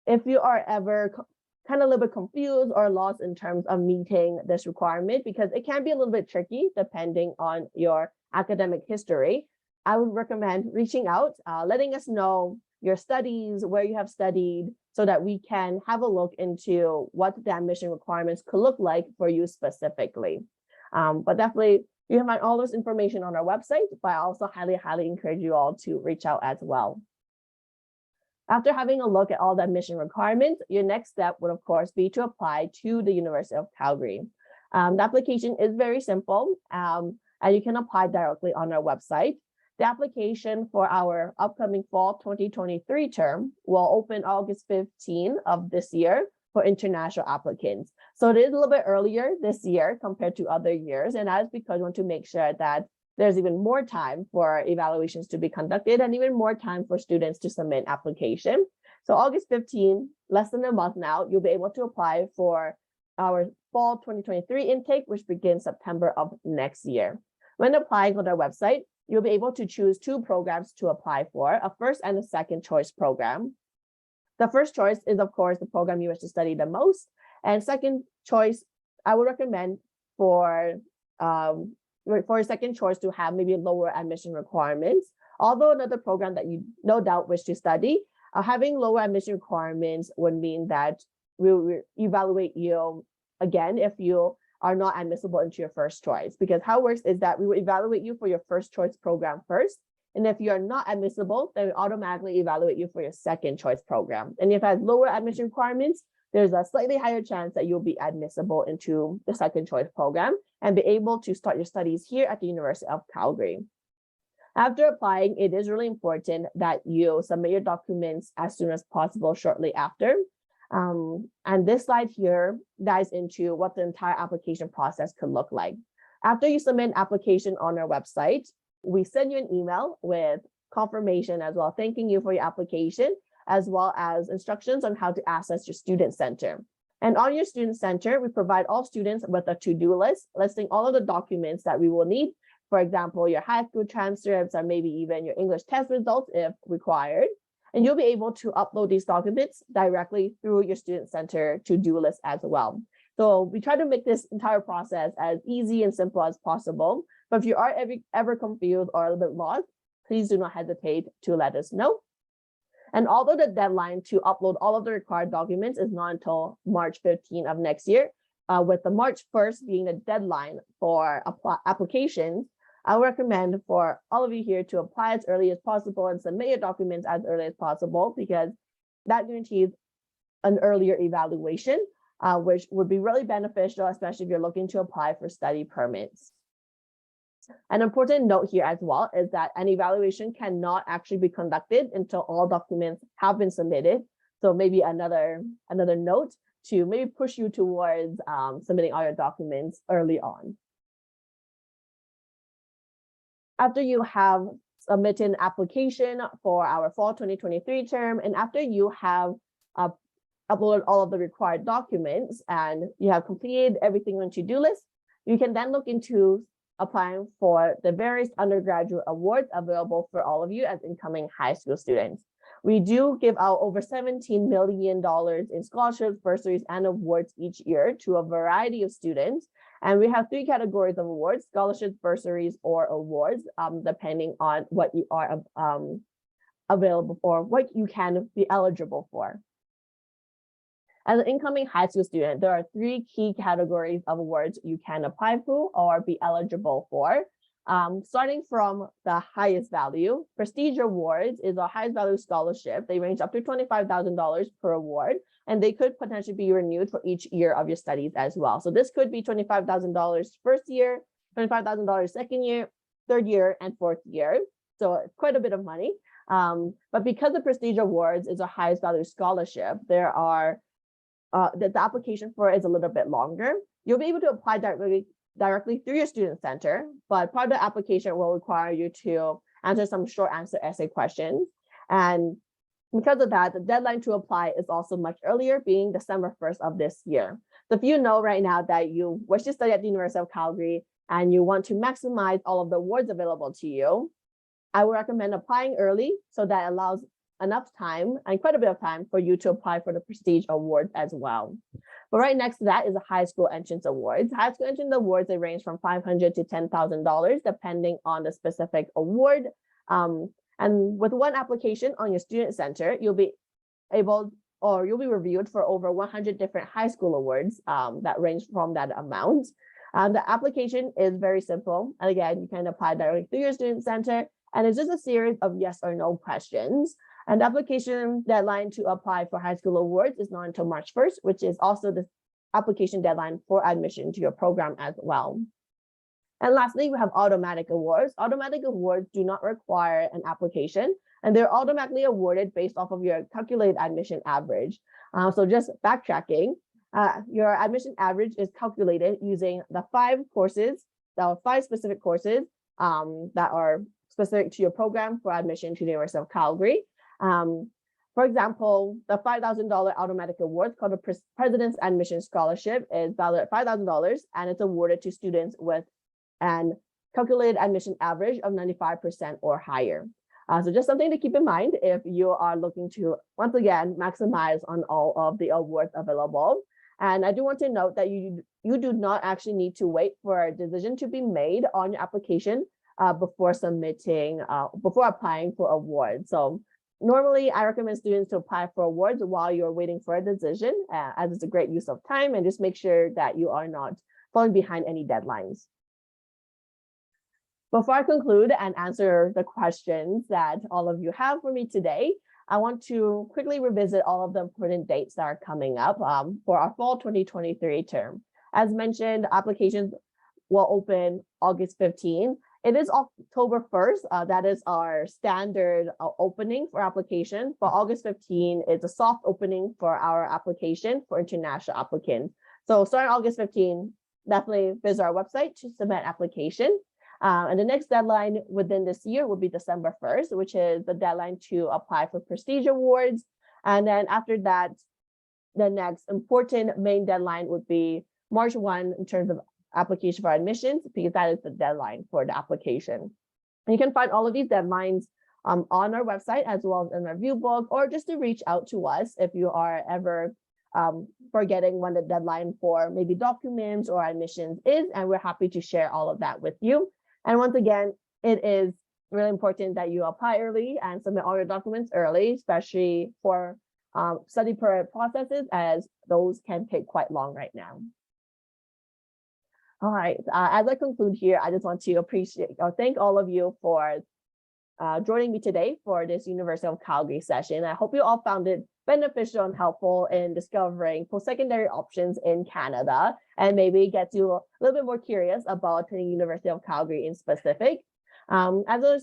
If you are ever kind of a little bit confused or lost in terms of meeting this requirement, because it can be a little bit tricky depending on your academic history, I would recommend reaching out, letting us know your studies, where you have studied, so that we can have a look into what the admission requirements could look like for you specifically. But definitely, you can find all this information on our website, but I also highly encourage you all to reach out as well. After having a look at all the admission requirements, your next step would, of course, be to apply to the University of Calgary. The application is very simple, and you can apply directly on our website. The application for our upcoming fall 2023 term will open August 15 of this year for international applicants. So it is a little bit earlier this year compared to other years, and that is because we want to make sure that there's even more time for evaluations to be conducted and even more time for students to submit application. So August 15, less than a month now, you'll be able to apply for our fall 2023 intake, which begins September of next year. When applying on our website, you'll be able to choose two programs to apply for, a first and a second choice program. The first choice is, of course, the program you wish to study the most. And second choice, I would recommend for a second choice to have maybe lower admission requirements. Although another program that you no doubt wish to study, having lower admission requirements would mean that we'll evaluate you again if you are not admissible into your first choice. Because how it works is that we will evaluate you for your first choice program first. And if you are not admissible, then we automatically evaluate you for your second choice program. And if it has lower admission requirements, there's a slightly higher chance that you'll be admissible into the second choice program and be able to start your studies here at the University of Calgary. After applying, it is really important that you submit your documents as soon as possible shortly after. And this slide here dives into what the entire application process could look like. After you submit an application on our website, we send you an email with confirmation as well, thanking you for your application, as well as instructions on how to access your student center. And on your student center, we provide all students with a to-do list listing all of the documents that we will need. For example, your high school transcripts or maybe even your English test results if required. And you'll be able to upload these documents directly through your student center to-do list as well. So we try to make this entire process as easy and simple as possible. But if you are ever confused or a little bit lost, please do not hesitate to let us know. And although the deadline to upload all of the required documents is not until March 15 of next year, with the March 1st being the deadline for applications, I would recommend for all of you here to apply as early as possible and submit your documents as early as possible, because that guarantees an earlier evaluation, which would be really beneficial, especially if you're looking to apply for study permits. An important note here as well is that an evaluation cannot actually be conducted until all documents have been submitted. So maybe another note to maybe push you towards submitting all your documents early on. After you have submitted an application for our fall 2023 term, and after you have uploaded all of the required documents and you have completed everything on to-do list, you can then look into applying for the various undergraduate awards available for all of you as incoming high school students. We do give out over $17 million in scholarships, bursaries, and awards each year to a variety of students. And we have three categories of awards: scholarships, bursaries, or awards, depending on what you are available for, what you can be eligible for. As an incoming high school student, there are three key categories of awards you can apply for or be eligible for. Starting from the highest value, Prestige Awards is our highest value scholarship. They range up to $25,000 per award, and they could potentially be renewed for each year of your studies as well. So this could be $25,000 first year, $25,000 second year, third year, and fourth year. So quite a bit of money. But because the Prestige Awards is our highest value scholarship, there are the application for it is a little bit longer. You'll be able to apply directly through your student center, but part of the application will require you to answer some short answer essay questions. And because of that, the deadline to apply is also much earlier, being December 1st of this year. So if you know right now that you wish to study at the University of Calgary and you want to maximize all of the awards available to you, I would recommend applying early so that allows enough time and quite a bit of time for you to apply for the Prestige Awards as well. But right next to that is the High School Entrance Awards. High School Entrance Awards, they range from $500 to $10,000 depending on the specific award. And with one application on your student center, you'll be reviewed for over 100 different high school awards that range from that amount. The application is very simple. And again, you can apply directly through your student center, and it's just a series of yes or no questions. And the application deadline to apply for high school awards is not until March 1st, which is also the application deadline for admission to your program as well. And lastly, we have automatic awards. Automatic awards do not require an application, and they're automatically awarded based off of your calculated admission average. So just backtracking, your admission average is calculated using the 5 specific courses that are specific to your program for admission to the University of Calgary. For example, the $5,000 automatic award called the President's Admission Scholarship is valued at $5,000, and it's awarded to students with an calculated admission average of 95% or higher. So just something to keep in mind if you are looking to, once again, maximize on all of the awards available. And I do want to note that you do not actually need to wait for a decision to be made on your application before applying for awards. So normally, I recommend students to apply for awards while you're waiting for a decision, as it's a great use of time, and just make sure that you are not falling behind any deadlines. Before I conclude and answer the questions that all of you have for me today, I want to quickly revisit all of the important dates that are coming up for our fall 2023 term. As mentioned, applications will open August 15. It is October 1st. That is our standard opening for application. But August 15 is a soft opening for our application for international applicants. So starting August 15, definitely visit our website to submit application. And the next deadline within this year will be December 1st, which is the deadline to apply for prestige awards. And then after that, the next important main deadline would be March 1 in terms of application for admissions, because that is the deadline for the application. And you can find all of these deadlines on our website as well as in our review book, or just to reach out to us if you are ever forgetting when the deadline for maybe documents or admissions is, and we're happy to share all of that with you. And once again, it is really important that you apply early and submit all your documents early, especially for study permit processes, as those can take quite long right now. All right, as I conclude here, I just want to thank all of you for joining me today for this University of Calgary session. I hope you all found it beneficial and helpful in discovering post-secondary options in Canada, and maybe get you a little bit more curious about attending University of Calgary in specific. As a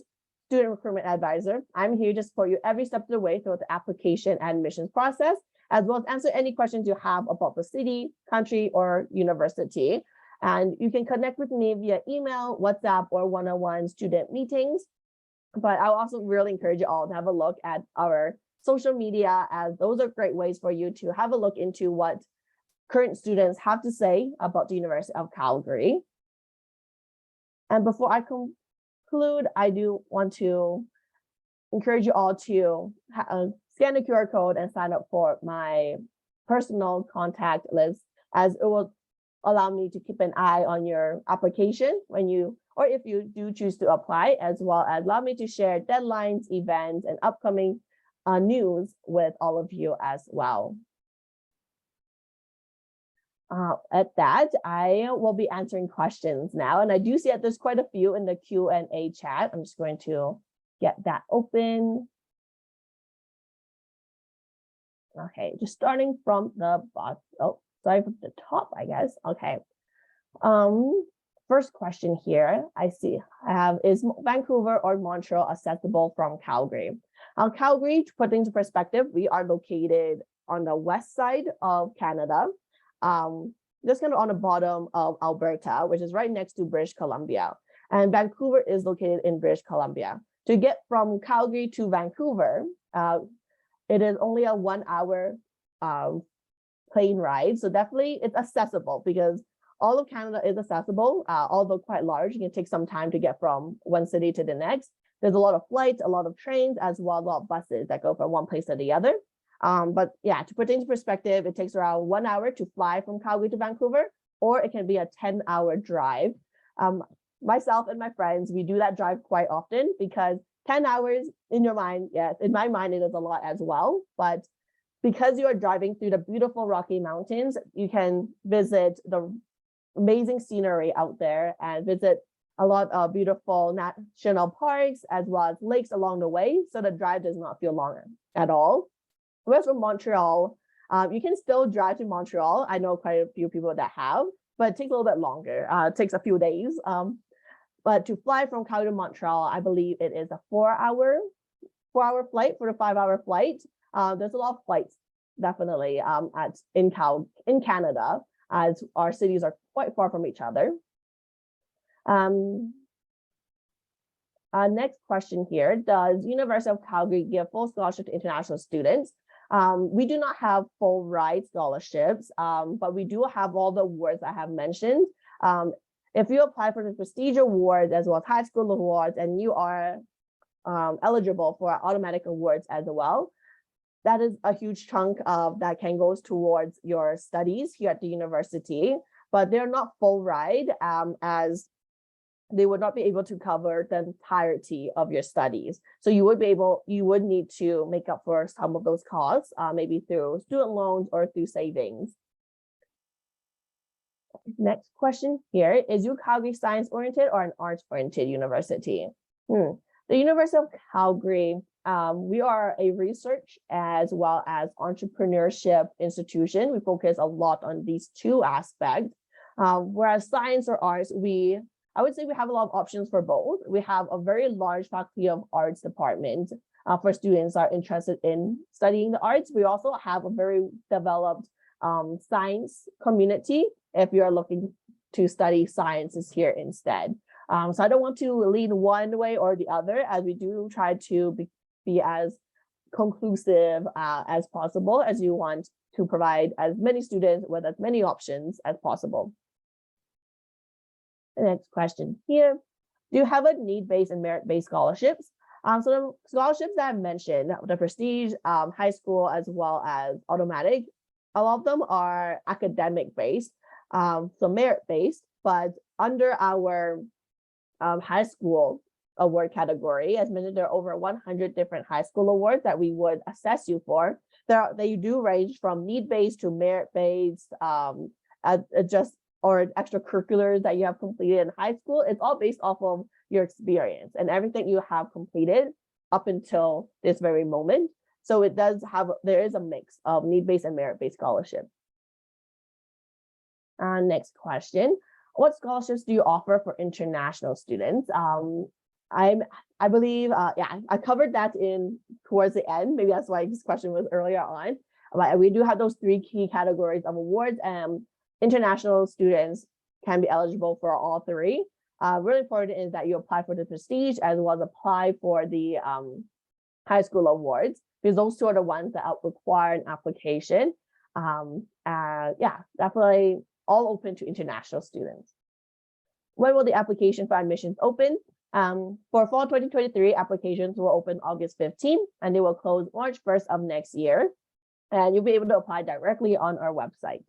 student recruitment advisor, I'm here to support you every step of the way through the application and admissions process, as well as answer any questions you have about the city, country, or university. And you can connect with me via email, WhatsApp, or one-on-one student meetings. But I also really encourage you all to have a look at our social media, as those are great ways for you to have a look into what current students have to say about the University of Calgary. And before I conclude, I do want to encourage you all to scan the QR code and sign up for my personal contact list, as it will allow me to keep an eye on your application or if you do choose to apply, as well as allow me to share deadlines, events, and upcoming news with all of you as well. At that, I will be answering questions now, and I do see that there's quite a few in the Q&A chat. I'm just going to get that open. Okay, just starting from the bottom. Oh, sorry, from the top, I guess. Okay. First question here I have, is Vancouver or Montreal accessible from Calgary? Calgary, to put into perspective, we are located on the west side of Canada, just kind of on the bottom of Alberta, which is right next to British Columbia. And Vancouver is located in British Columbia. To get from Calgary to Vancouver, it is only a 1 hour plane ride. So definitely it's accessible, because all of Canada is accessible, although quite large. It can take some time to get from one city to the next. There's a lot of flights, a lot of trains, as well as a lot of buses that go from one place to the other. But yeah, to put into perspective, it takes around 1 hour to fly from Calgary to Vancouver, or it can be a 10-hour drive. Myself and my friends, we do that drive quite often, because 10 hours in your mind, yes, in my mind, it is a lot as well. But because you are driving through the beautiful Rocky Mountains, you can visit the amazing scenery out there and visit a lot of beautiful national parks as well as lakes along the way. So the drive does not feel long at all. Whereas from Montreal, you can still drive to Montreal. I know quite a few people that have, but it takes a little bit longer. It takes a few days. But to fly from Calgary to Montreal, I believe it is a 4-hour flight, 4 to 5 hour flight. There's a lot of flights definitely in Canada, as our cities are quite far from each other. Next question here, does University of Calgary give full scholarship to international students? We do not have full ride scholarships, but we do have all the awards I have mentioned. If you apply for the prestige awards as well as high school awards, and you are eligible for automatic awards as well, that is a huge chunk of that can goes towards your studies here at the university, but they're not full ride, as they would not be able to cover the entirety of your studies. So you would need to make up for some of those costs, maybe through student loans or through savings. Next question here, is UCalgary science-oriented or an arts-oriented university? The University of Calgary, we are a research as well as entrepreneurship institution. We focus a lot on these two aspects. Whereas science or arts, I would say we have a lot of options for both. We have a very large faculty of arts department for students that are interested in studying the arts. We also have a very developed science community if you're looking to study sciences here instead. So I don't want to lean one way or the other, as we do try to be as conclusive as possible, as you want to provide as many students with as many options as possible. The next question here, do you have a need-based and merit-based scholarships? So the scholarships that I mentioned, the prestige, high school, as well as automatic, a lot of them are academic-based, so merit-based, but under our high school award category, as mentioned, there are over 100 different high school awards that we would assess you for. They do range from need-based to merit-based, or extracurriculars that you have completed in high school. It's all based off of your experience and everything you have completed up until this very moment. So there is a mix of need-based and merit-based scholarship. Next question, what scholarships do you offer for international students? I believe, I covered that towards the end. Maybe that's why this question was earlier on. But we do have those 3 key categories of awards, and international students can be eligible for all 3. Really important is that you apply for the prestige as well as apply for the high school awards, because those 2 are the ones that require an application. Definitely all open to international students. When will the application for admissions open? For fall 2023, applications will open August 15th, and they will close March 1st of next year. And you'll be able to apply directly on our website.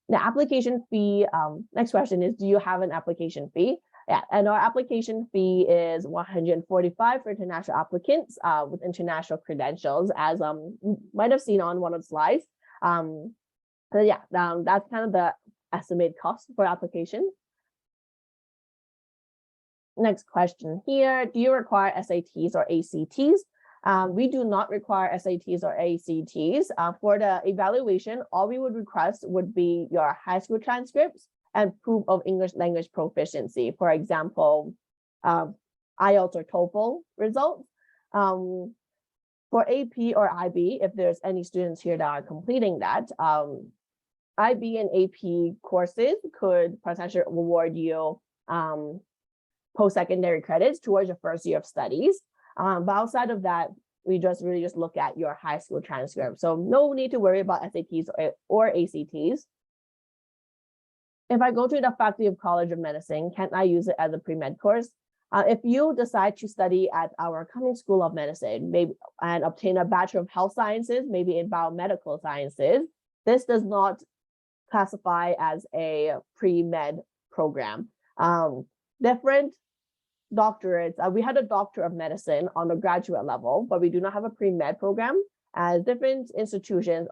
The application fee, next question is, do you have an application fee? Yeah, and our application fee is $145 for international applicants with international credentials, as you might have seen on one of the slides. That's kind of the estimated cost for application. Next question here, do you require SATs or ACTs? We do not require SATs or ACTs. For the evaluation, all we would request would be your high school transcripts and proof of English language proficiency. For example, IELTS or TOEFL results. For AP or IB, if there's any students here that are completing that, IB and AP courses could potentially award you post-secondary credits towards your first year of studies. But outside of that, we really just look at your high school transcript. So no need to worry about SATs or ACTs. If I go to the Faculty of College of Medicine, can I use it as a pre-med course? If you decide to study at our coming School of Medicine, and obtain a Bachelor of Health Sciences, maybe in Biomedical Sciences, this does not classify as a pre-med program. Different doctorates. We had a Doctor of Medicine on the graduate level, but we do not have a pre-med program, as different institutions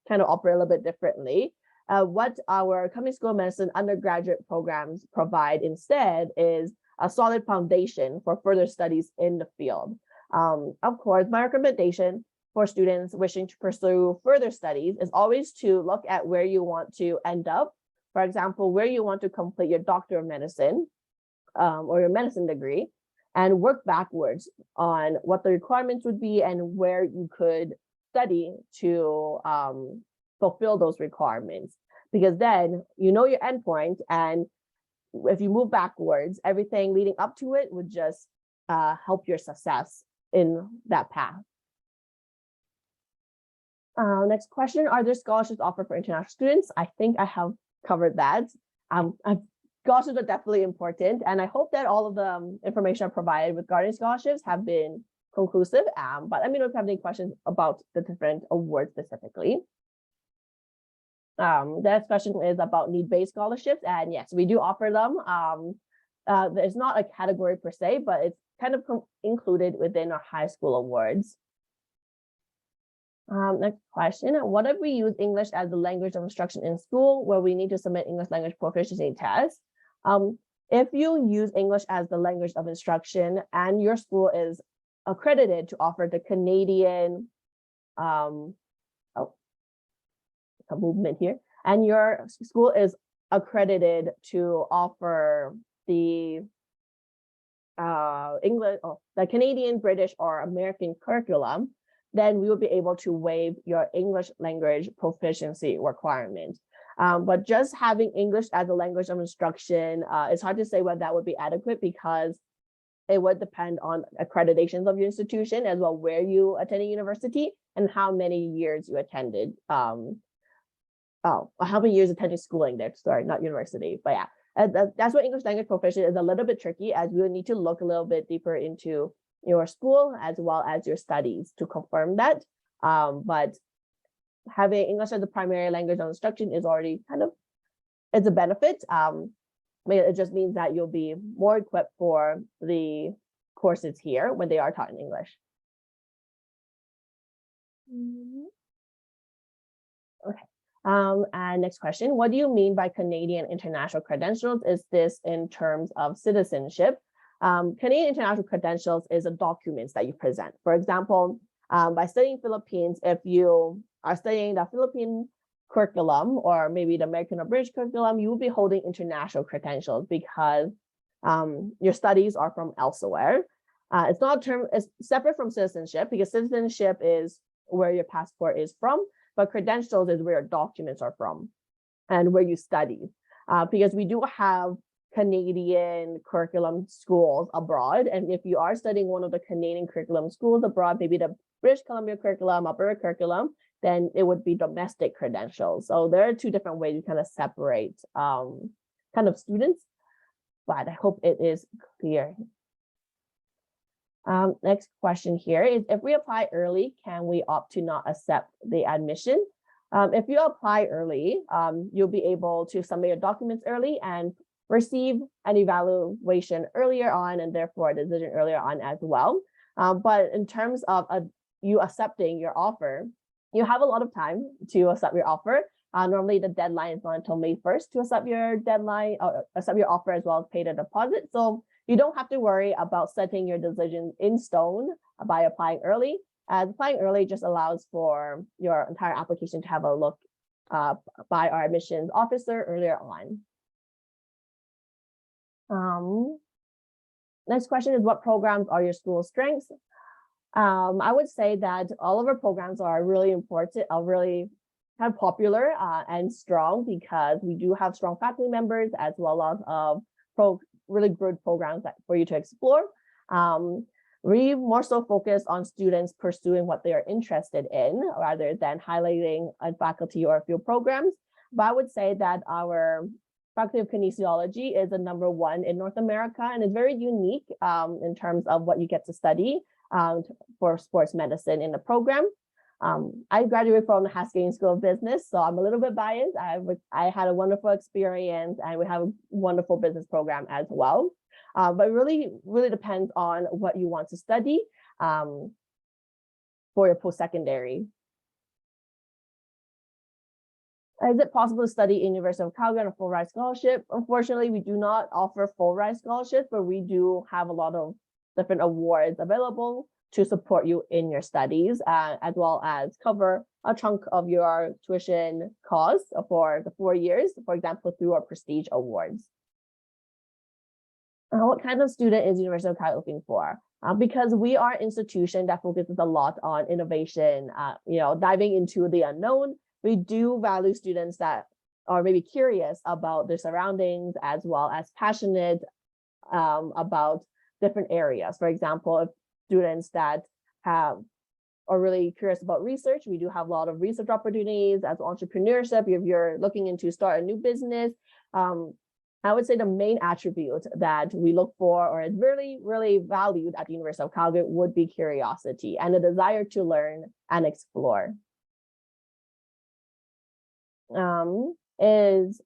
kind of operate a little bit differently. What our Cumming School of Medicine undergraduate programs provide instead is a solid foundation for further studies in the field. Of course, my recommendation for students wishing to pursue further studies is always to look at where you want to end up. For example, where you want to complete your Doctor of Medicine or your medicine degree, and work backwards on what the requirements would be and where you could study to fulfill those requirements. Because then you know your endpoint, and if you move backwards, everything leading up to it would just help your success in that path. Next question, are there scholarships offered for international students? I think I have covered that. Scholarships are definitely important, and I hope that all of the information I provided regarding scholarships have been conclusive. But let me know if you have any questions about the different awards specifically. The next question is about need-based scholarships, and yes, we do offer them. There's not a category per se, but it's kind of included within our high school awards. Next question, what if we use English as the language of instruction in school where we need to submit English language proficiency tests? If you use English as the language of instruction and your school is accredited to offer the Canadian, a movement here, and your school is accredited to offer the English, the Canadian, British, or American curriculum, then we will be able to waive your English language proficiency requirement. But just having English as a language of instruction, it's hard to say whether that would be adequate, because it would depend on accreditations of your institution, as well where you attended university and how many years you attended. How many years attending schooling there? Sorry, not university, but yeah, that's what English language proficiency is a little bit tricky, as we would need to look a little bit deeper into your school as well as your studies to confirm that. But having English as a primary language of instruction is already it's a benefit. It just means that you'll be more equipped for the courses here when they are taught in English. Okay. And next question, what do you mean by Canadian international credentials? Is this in terms of citizenship? Canadian international credentials is a documents that you present. For example, by studying Philippines, if you are studying the Philippine curriculum or maybe the American or British curriculum, you will be holding international credentials because your studies are from elsewhere. It's not it's separate from citizenship, because citizenship is where your passport is from, but credentials is where your documents are from and where you study. Because we do have Canadian curriculum schools abroad, and if you are studying one of the Canadian curriculum schools abroad, maybe the British Columbia curriculum, Alberta curriculum, then it would be domestic credentials. So there are two different ways you kind of separate students, but I hope it is clear. Next question here is, if we apply early, can we opt to not accept the admission? If you apply early, you'll be able to submit your documents early and receive an evaluation earlier on, and therefore a decision earlier on as well. But in terms of you accepting your offer, you have a lot of time to accept your offer. Normally the deadline is not until May 1st to accept your deadline or accept your offer, as well as pay the deposit. So you don't have to worry about setting your decision in stone by applying early. As applying early just allows for your entire application to have a look by our admissions officer earlier on. Next question is, what programs are your school's strengths? I would say that all of our programs are really important, are really kind of popular and strong, because we do have strong faculty members as well as really good programs for you to explore. We more so focus on students pursuing what they are interested in rather than highlighting a faculty or a few programs. But I would say that our Faculty of Kinesiology is the #1 in North America, and it's very unique in terms of what you get to study for sports medicine in the program. I graduated from the Haskayne School of Business, so I'm a little bit biased. I had a wonderful experience, and we have a wonderful business program as well. but really depends on what you want to study for your post-secondary. Is it possible to study in University of Calgary on a full ride scholarship? Unfortunately, we do not offer full ride scholarships, but we do have a lot of different awards available to support you in your studies, as well as cover a chunk of your tuition costs for the 4 years, for example, through our prestige awards. What kind of student is University of Calgary looking for? Because we are an institution that focuses a lot on innovation, diving into the unknown. We do value students that are maybe curious about their surroundings, as well as passionate about different areas. For example, if students that are really curious about research, we do have a lot of research opportunities as entrepreneurship. If you're looking into start a new business, I would say the main attribute that we look for or is really valued at the University of Calgary would be curiosity and a desire to learn and explore. Is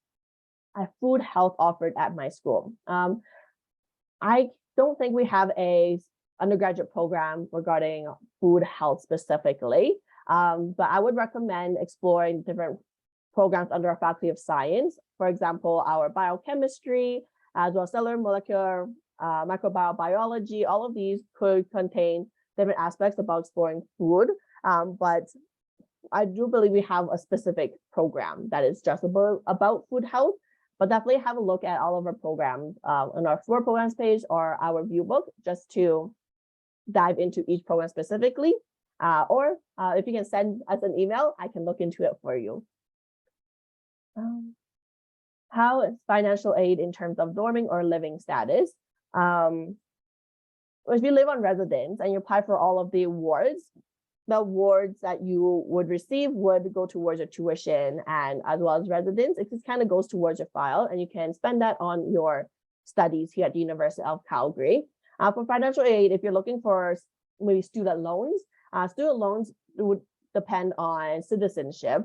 a food health offered at my school? I don't think we have a undergraduate program regarding food health specifically, but I would recommend exploring different programs under our Faculty of Science. For example, our biochemistry, as well as cellular, molecular, microbiology. All of these could contain different aspects about exploring food, but I do believe we have a specific program that is just about food health, but definitely have a look at all of our programs on our 4 programs page or our view book, just to dive into each program specifically. Or if you can send us an email, I can look into it for you. How is financial aid in terms of dorming or living status? If you live on residence and you apply for all of the awards that you would receive would go towards your tuition and as well as residence. It just kind of goes towards your file, and you can spend that on your studies here at the University of Calgary. For financial aid, if you're looking for maybe student loans would depend on citizenship.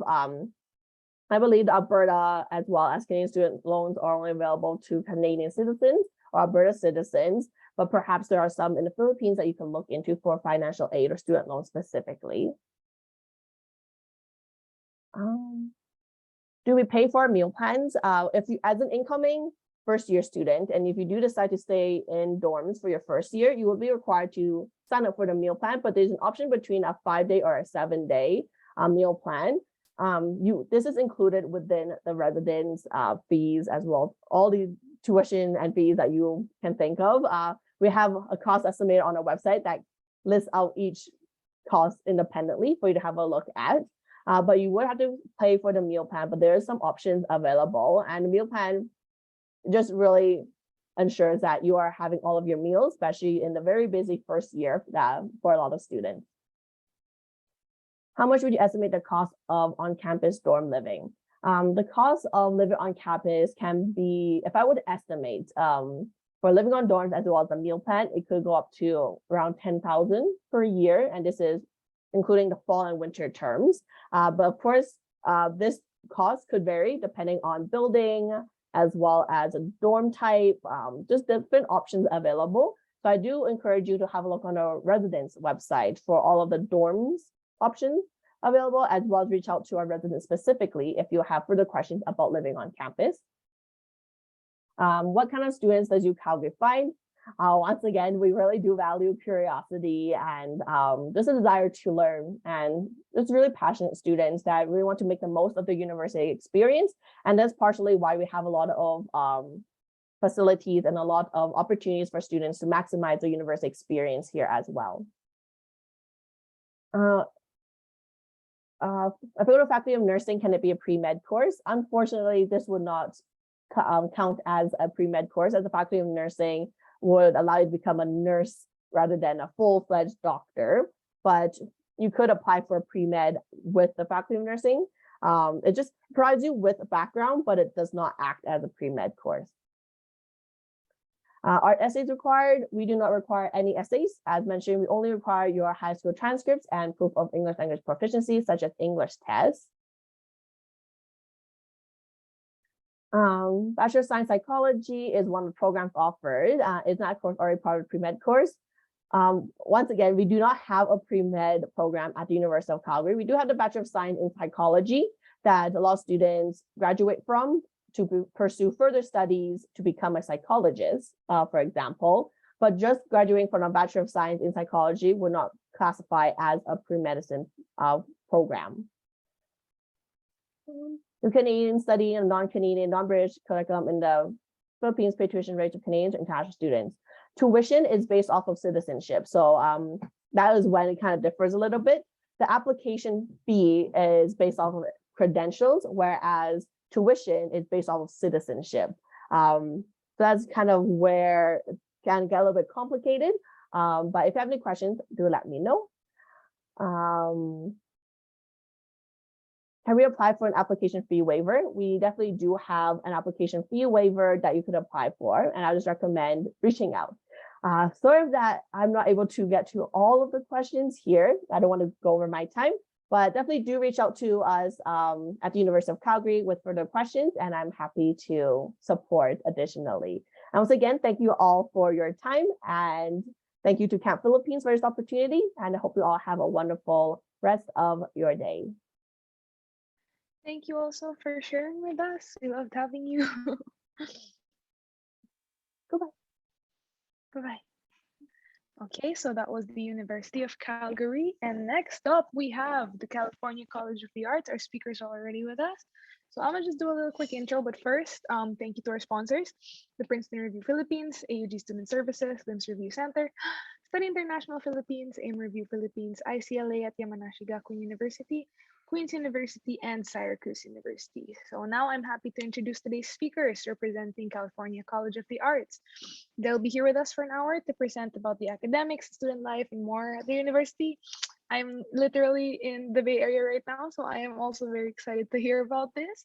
I believe Alberta as well as Canadian student loans are only available to Canadian citizens or Alberta citizens, but perhaps there are some in the Philippines that you can look into for financial aid or student loans specifically. Do we pay for our meal plans? If you, as an incoming first-year student, and if you do decide to stay in dorms for your first year, you will be required to sign up for the meal plan, but there's an option between a 5-day or a 7-day meal plan. This is included within the residence fees as well, all the tuition and fees that you can think of. We have a cost estimator on our website that lists out each cost independently for you to have a look at. But you would have to pay for the meal plan, but there are some options available, and the meal plan just really ensures that you are having all of your meals, especially in the very busy first year for a lot of students. How much would you estimate the cost of on-campus dorm living? The cost of living on campus can be, if I would estimate, for living on dorms as well as a meal plan, it could go up to around $10,000 per year, and this is including the fall and winter terms. But of course, this cost could vary depending on building as well as a dorm type, just different options available. So I do encourage you to have a look on our residence website for all of the dorms options available, as well as reach out to our residents specifically if you have further questions about living on campus. What kind of students does UCalgary find? Once again, we really do value curiosity and just a desire to learn, and just really passionate students that really want to make the most of the university experience. And that's partially why we have a lot of facilities and a lot of opportunities for students to maximize the university experience here as well. If you go to Faculty of Nursing, can it be a pre-med course? Unfortunately, this would not count as a pre-med course, as the Faculty of Nursing would allow you to become a nurse rather than a full-fledged doctor. But you could apply for a pre-med with the Faculty of Nursing. It just provides you with a background, but it does not act as a pre-med course. Are essays required? We do not require any essays. As mentioned, we only require your high school transcripts and proof of English language proficiency, such as English tests. Bachelor of Science Psychology is one of the programs offered. It's not, of course, already part of the pre-med course. Once again, we do not have a pre-med program at the University of Calgary. We do have the Bachelor of Science in Psychology that a lot of students graduate from to pursue further studies to become a psychologist, for example. But just graduating from a Bachelor of Science in Psychology would not classify as a pre-medicine program. The Canadian study and non-Canadian, non-British curriculum in the Philippines pay tuition rates of Canadians and international students. Tuition is based off of citizenship. So that is when it kind of differs a little bit. The application fee is based off of credentials, whereas tuition is based off of citizenship. So that's kind of where it can get a little bit complicated. But if you have any questions, do let me know. Can we apply for an application fee waiver? We definitely do have an application fee waiver that you could apply for, and I just recommend reaching out. Sorry that I'm not able to get to all of the questions here. I don't want to go over my time, but definitely do reach out to us at the University of Calgary with further questions, and I'm happy to support additionally. And once again, thank you all for your time, and thank you to Camp Philippines for this opportunity, and I hope you all have a wonderful rest of your day. Thank you also for sharing with us. We loved having you. Goodbye. Bye-bye. Okay, so that was the University of Calgary. And next up, we have the California College of the Arts. Our speakers are already with us. So I'm gonna just do a little quick intro, but first, thank you to our sponsors, the Princeton Review Philippines, AUG Student Services, LIMS Review Center, Study International Philippines, AIM Review Philippines, ICLA at Yamanashi Gakuin University, Queen's University, and Syracuse University. So now I'm happy to introduce today's speakers representing California College of the Arts. They'll be here with us for an hour to present about the academics, student life, and more at the university. I'm literally in the Bay Area right now, so I am also very excited to hear about this.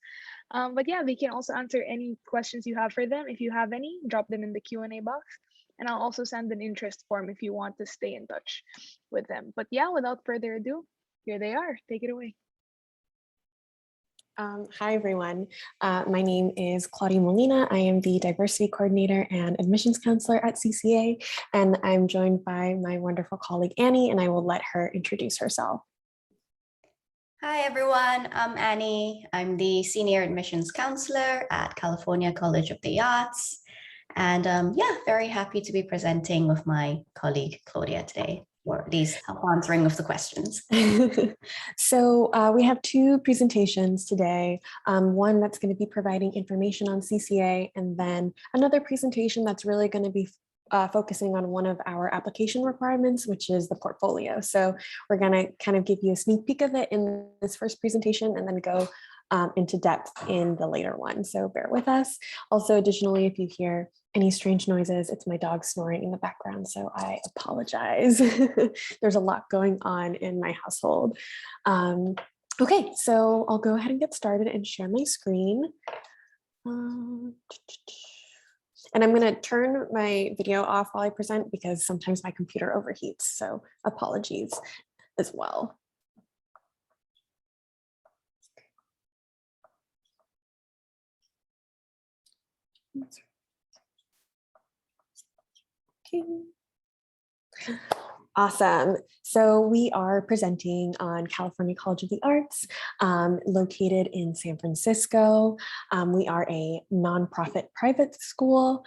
But yeah, they can also answer any questions you have for them. If you have any, drop them in the Q&A box. And I'll also send an interest form if you want to stay in touch with them. But yeah, without further ado, here they are. Take it away. Hi, everyone. My name is Claudia Molina. I am the Diversity Coordinator and Admissions Counselor at CCA, and I'm joined by my wonderful colleague, Annie, and I will let her introduce herself. Hi, everyone. I'm Annie. I'm the Senior Admissions Counselor at California College of the Arts. And yeah, very happy to be presenting with my colleague, Claudia, today, or at least answering of the questions. So we have two presentations today. One that's going to be providing information on CCA, and then another presentation that's really going to be focusing on one of our application requirements, which is the portfolio. So we're going to kind of give you a sneak peek of it in this first presentation and then go into depth in the later one. So bear with us. Also, additionally, if you hear any strange noises, it's my dog snoring in the background, so I apologize. There's a lot going on in my household. Okay, so I'll go ahead and get started and share my screen. And I'm going to turn my video off while I present because sometimes my computer overheats, so apologies as well. Okay. Awesome. So we are presenting on California College of the Arts, located in San Francisco. We are a nonprofit private school.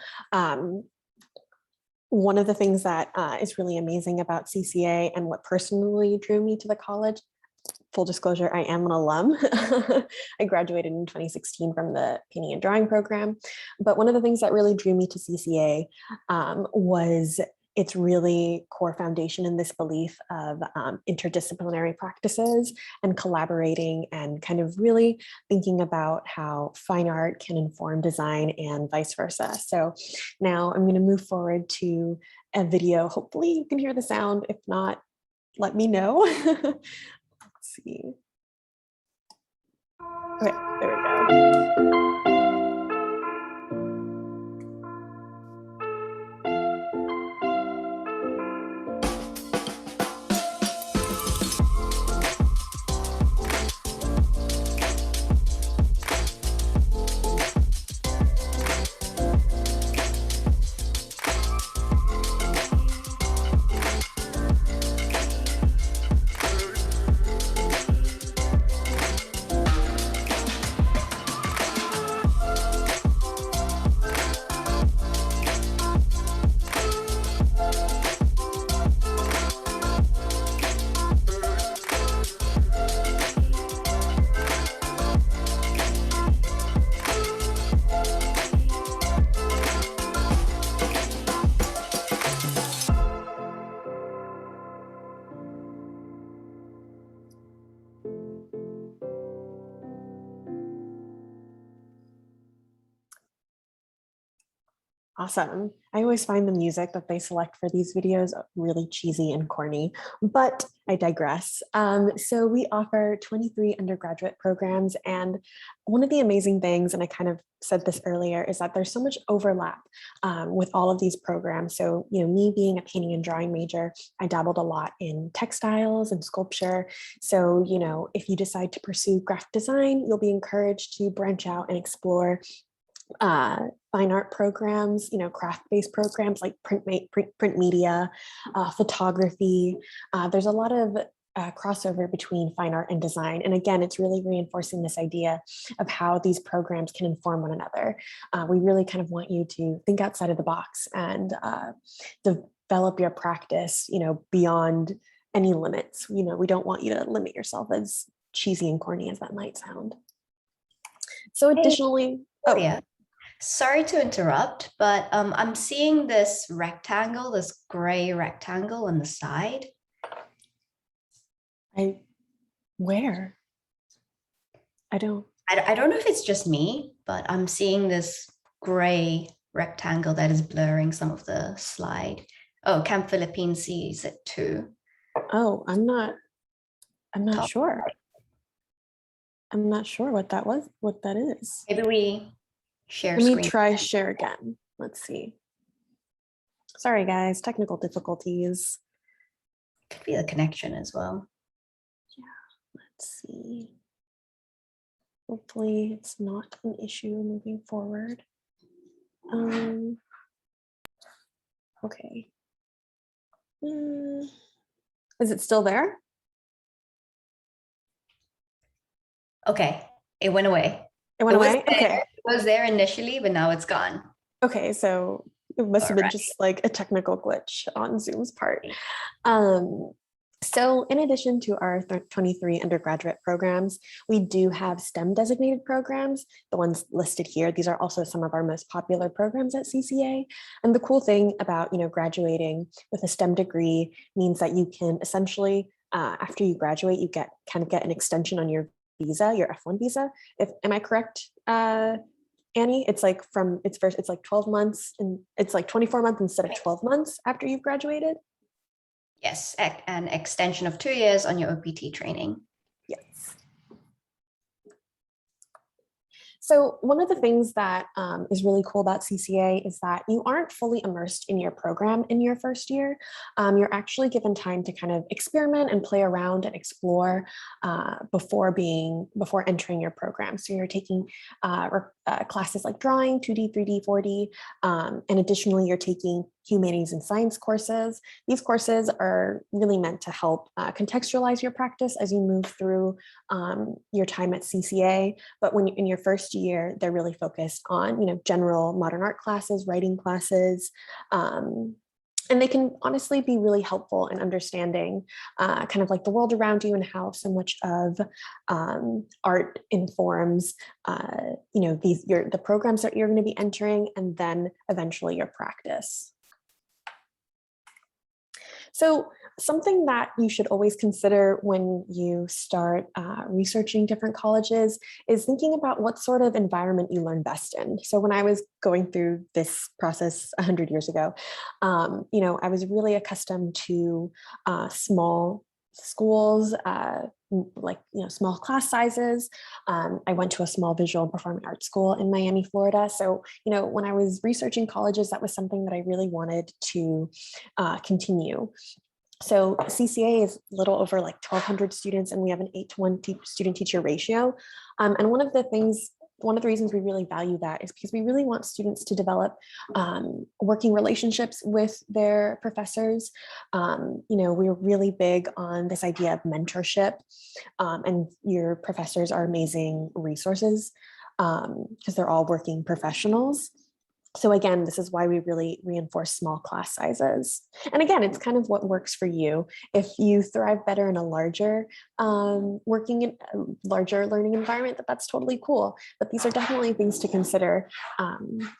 One of the things that is really amazing about CCA and what personally drew me to the college, full disclosure, I am an alum. I graduated in 2016 from the painting and drawing program. But one of the things that really drew me to CCA was its really core foundation in this belief of interdisciplinary practices and collaborating and kind of really thinking about how fine art can inform design and vice versa. So now I'm going to move forward to a video. Hopefully you can hear the sound. If not, let me know. Let's see. Okay, there we go. Awesome. I always find the music that they select for these videos really cheesy and corny, but I digress. So we offer 23 undergraduate programs, and one of the amazing things, and I kind of said this earlier, is that there's so much overlap with all of these programs. So, me being a painting and drawing major, I dabbled a lot in textiles and sculpture. So, if you decide to pursue graphic design, you'll be encouraged to branch out and explore fine art programs, craft-based programs like print media, photography. There's a lot of crossover between fine art and design. And again, it's really reinforcing this idea of how these programs can inform one another. We really kind of want you to think outside of the box and develop your practice, beyond any limits. We don't want you to limit yourself, as cheesy and corny as that might sound. So additionally, Yeah. Sorry to interrupt, but I'm seeing this rectangle, this gray rectangle on the side. Where? I don't know if it's just me, but I'm seeing this gray rectangle that is blurring some of the slide. Oh, Camp Philippines sees it too. Oh, I'm not Top sure. right. I'm not sure what that is. Maybe we share Let me screen. try share again. Let's see. Sorry, guys, technical difficulties. Could be the connection as well. Yeah, let's see. Hopefully it's not an issue moving forward. Okay. Is it still there? Okay, it went away. It went away? There. Okay. It was there initially, but now it's gone. Okay, so it must have been just like a technical glitch on Zoom's part. So in addition to our 23 undergraduate programs, we do have STEM designated programs, the ones listed here. These are also some of our most popular programs at CCA. And the cool thing about, graduating with a STEM degree means that you can essentially, after you graduate, you get an extension on your visa, your F1 visa. Am I correct, Annie? It's like 12 months, and it's like 24 months instead of 12 months after you've graduated. Yes, an extension of 2 years on your OPT training. Yes. So one of the things that is really cool about CCA is that you aren't fully immersed in your program in your first year. You're actually given time to kind of experiment and play around and explore before entering your program. So you're taking classes like drawing, 2D, 3D, 4D, and additionally, you're taking humanities and science courses. These courses are really meant to help contextualize your practice as you move through your time at CCA. But when in your first year, they're really focused on, general modern art classes, writing classes, and they can honestly be really helpful in understanding kind of like the world around you and how so much of art informs, the programs that you're going to be entering, and then eventually your practice. So something that you should always consider when you start researching different colleges is thinking about what sort of environment you learn best in. So when I was going through this process 100 years ago, I was really accustomed to small schools, small class sizes. I went to a small visual and performing arts school in Miami, Florida. So, when I was researching colleges, that was something that I really wanted to continue. So CCA is a little over like 1,200 students, and we have an 8-to-1 student-teacher ratio. And one of the reasons we really value that is because we really want students to develop working relationships with their professors. We're really big on this idea of mentorship, and your professors are amazing resources because they're all working professionals. So again, this is why we really reinforce small class sizes. And again, it's kind of what works for you. If you thrive better in a larger working in a larger learning environment, that's totally cool. But these are definitely things to consider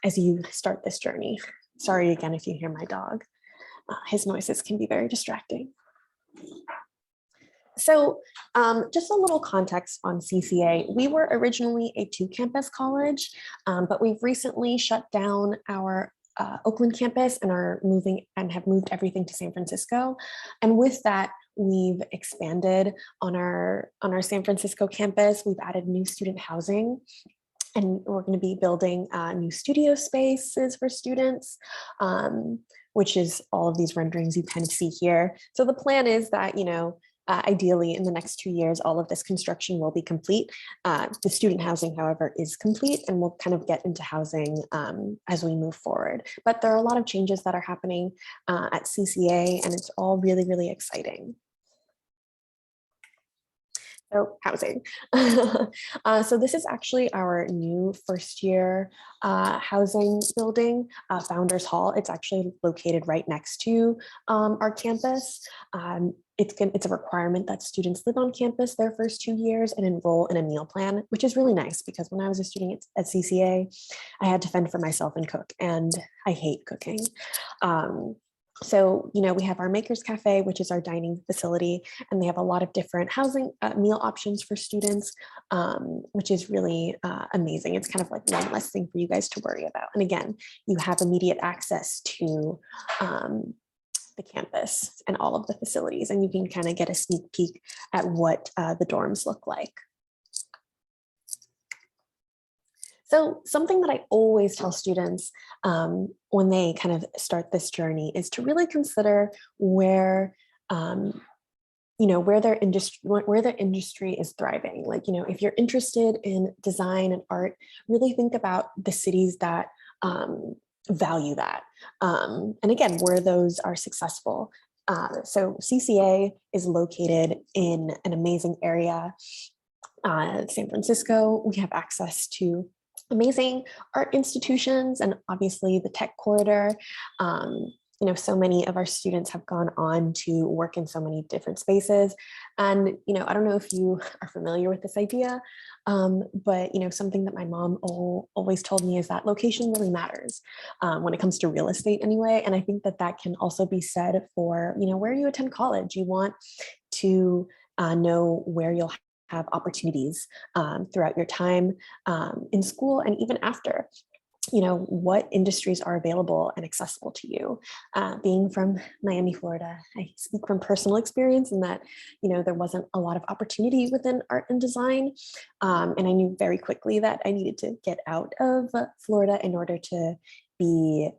as you start this journey. Sorry again if you hear my dog. His noises can be very distracting. So just a little context on CCA. We were originally a 2-campus college, but we've recently shut down our Oakland campus and are moving and have moved everything to San Francisco. And with that, we've expanded on our San Francisco campus. We've added new student housing, and we're going to be building new studio spaces for students, which is all of these renderings you kind of see here. So the plan is that, ideally in the next 2 years, all of this construction will be complete. The student housing, however, is complete, and we'll kind of get into housing as we move forward. But there are a lot of changes that are happening at CCA, and it's all really, really exciting. So housing. So this is actually our new first year housing building, Founders Hall. It's actually located right next to our campus. It's a requirement that students live on campus their first 2 years and enroll in a meal plan, which is really nice because when I was a student at CCA, I had to fend for myself and cook, and I hate cooking. So, we have our Makers Cafe, which is our dining facility, and they have a lot of different housing meal options for students, which is really amazing. It's kind of like one less thing for you guys to worry about. And again, you have immediate access to the campus and all of the facilities, and you can kind of get a sneak peek at what the dorms look like. So something that I always tell students when they kind of start this journey is to really consider where their industry is thriving. Like, if you're interested in design and art, really think about the cities that value that. And again, where those are successful. So CCA is located in an amazing area. San Francisco, we have access to amazing art institutions and obviously the tech corridor. So many of our students have gone on to work in so many different spaces. And, I don't know if you are familiar with this idea, but, something that my mom always told me is that location really matters when it comes to real estate anyway. And I think that can also be said for, where you attend college. You want to know where you'll have opportunities throughout your time in school and even after. What industries are available and accessible to you. Being from Miami, Florida, I speak from personal experience in that, there wasn't a lot of opportunity within art and design. And I knew very quickly that I needed to get out of Florida in order to be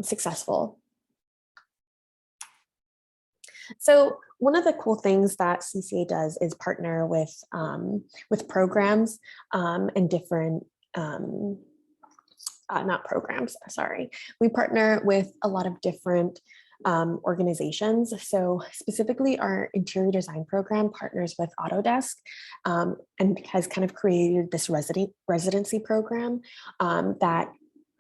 successful. So one of the cool things that CCA does is partner with programs and different, not programs, sorry. We partner with a lot of different organizations. So specifically our interior design program partners with Autodesk and has kind of created this residency program that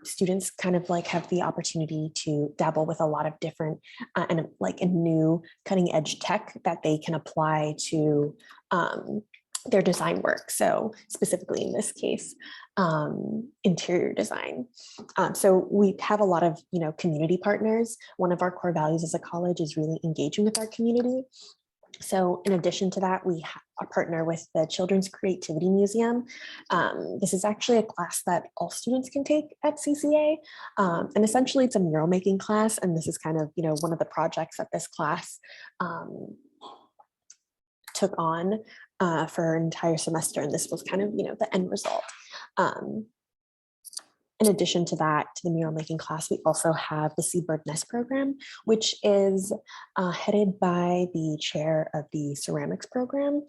students kind of like have the opportunity to dabble with a lot of different and like a new cutting edge tech that they can apply to their design work. So specifically in this case, interior design. So we have a lot of, community partners. One of our core values as a college is really engaging with our community. So in addition to that, we partner with the Children's Creativity Museum. This is actually a class that all students can take at CCA. And essentially it's a mural making class. And this is kind of, one of the projects that this class took on for an entire semester. And this was kind of, the end result. In addition to that, to the mural making class, we also have the Seabird Nest program, which is headed by the chair of the ceramics program.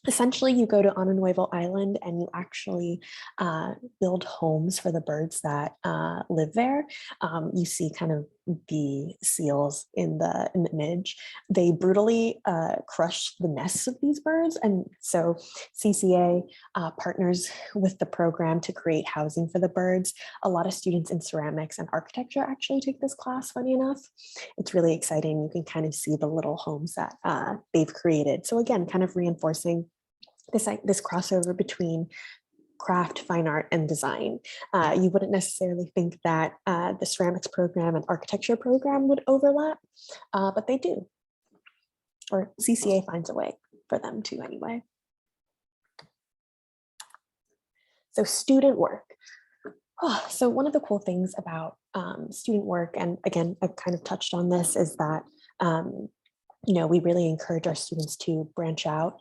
Essentially, you go to Ano Nuevo Island and you actually build homes for the birds that live there. You see kind of the seals in the image. They brutally crush the nests of these birds. And so CCA partners with the program to create housing for the birds. A lot of students in ceramics and architecture actually take this class, funny enough. It's really exciting. You can kind of see the little homes that they've created. So again, kind of reinforcing this crossover between craft, fine art, and design. You wouldn't necessarily think that the ceramics program and architecture program would overlap, but they do. Or CCA finds a way for them to anyway. So student work. So one of the cool things about student work, and again, I've kind of touched on this, is that we really encourage our students to branch out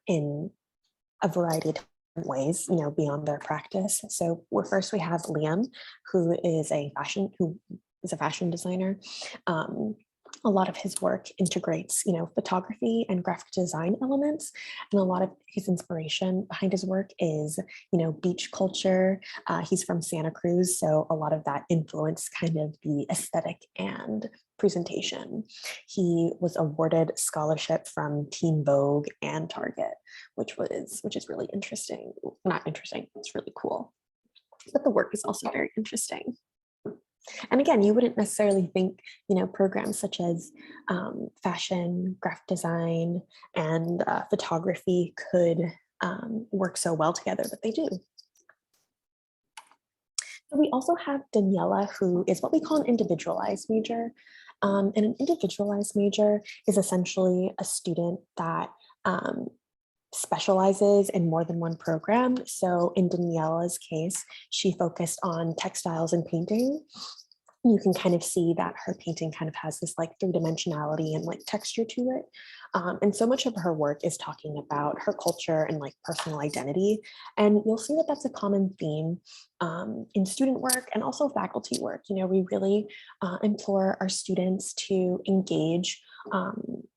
in a variety of different ways, beyond their practice. So first we have Liam, who is a fashion designer. A lot of his work integrates, photography and graphic design elements. And a lot of his inspiration behind his work is, beach culture. He's from Santa Cruz, so a lot of that influenced kind of the aesthetic and presentation. He was awarded scholarship from Teen Vogue and Target, which is really interesting. Not interesting, it's really cool. But the work is also very interesting. And again, you wouldn't necessarily think, programs such as fashion, graphic design, and photography could work so well together, but they do. So we also have Daniela, who is what we call an individualized major. And an individualized major is essentially a student that specializes in more than one program. So in Daniela's case, she focused on textiles and painting. You can kind of see that her painting kind of has this like three-dimensionality and like texture to it. And so much of her work is talking about her culture and like personal identity. And you'll see that that's a common theme in student work and also faculty work. We really implore our students to engage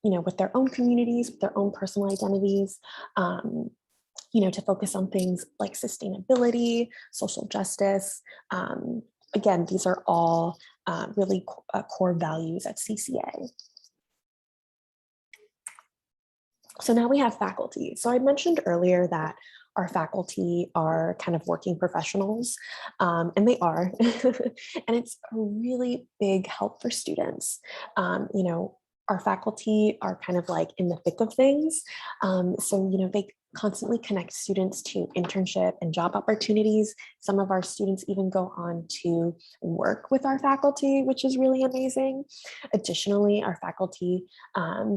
with their own communities, with their own personal identities, to focus on things like sustainability, social justice. Again, these are all really core values at CCA. So now we have faculty. So I mentioned earlier that our faculty are kind of working professionals, and they are, and it's a really big help for students. Our faculty are kind of like in the thick of things. So, they constantly connect students to internship and job opportunities. Some of our students even go on to work with our faculty, which is really amazing. Additionally, our faculty,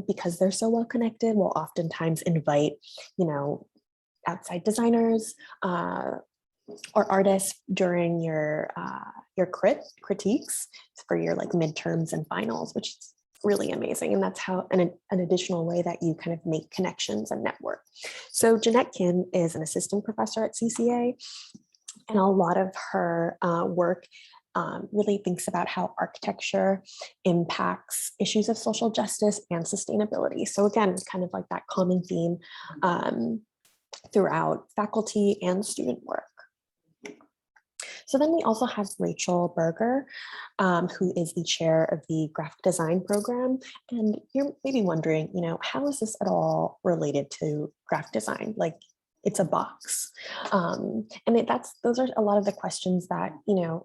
because they're so well connected, will oftentimes invite, outside designers or artists during your critiques for your like midterms and finals, which is really amazing. And that's how an additional way that you kind of make connections and network. So Jeanette Kim is an assistant professor at CCA, and a lot of her work really thinks about how architecture impacts issues of social justice and sustainability. So again, kind of like that common theme throughout faculty and student work. So then we also have Rachel Berger, who is the chair of the graphic design program. And you're maybe wondering, how is this at all related to graphic design? Like, it's a box. Those are a lot of the questions that,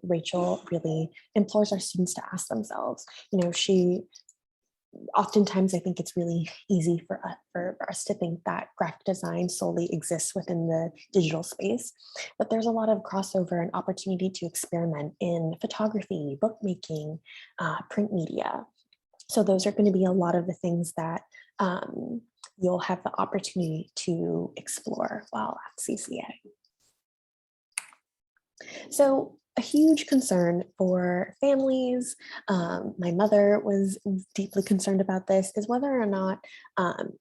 Rachel really implores our students to ask themselves. Oftentimes, I think it's really easy for us to think that graphic design solely exists within the digital space, but there's a lot of crossover and opportunity to experiment in photography, bookmaking, print media. So those are going to be a lot of the things that you'll have the opportunity to explore while at CCA. So a huge concern for families, my mother was deeply concerned about this, is whether or not,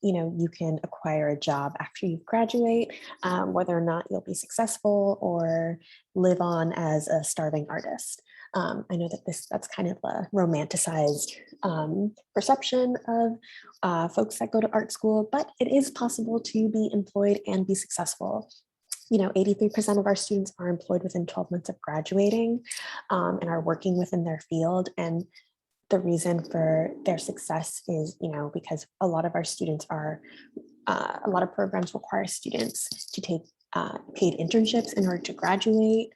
you can acquire a job after you graduate, whether or not you'll be successful or live on as a starving artist. I know that that's kind of a romanticized perception of folks that go to art school, but it is possible to be employed and be successful. 83% of our students are employed within 12 months of graduating and are working within their field. And the reason for their success is, because a lot of our students a lot of programs require students to take paid internships in order to graduate.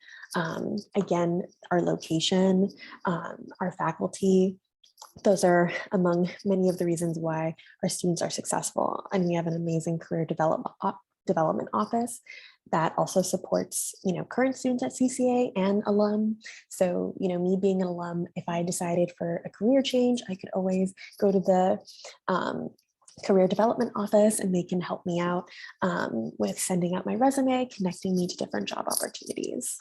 Again, our location, our faculty, those are among many of the reasons why our students are successful. And we have an amazing career development office that also supports, current students at CCA and alum. So, me being an alum, if I decided for a career change, I could always go to the career development office and they can help me out with sending out my resume, connecting me to different job opportunities.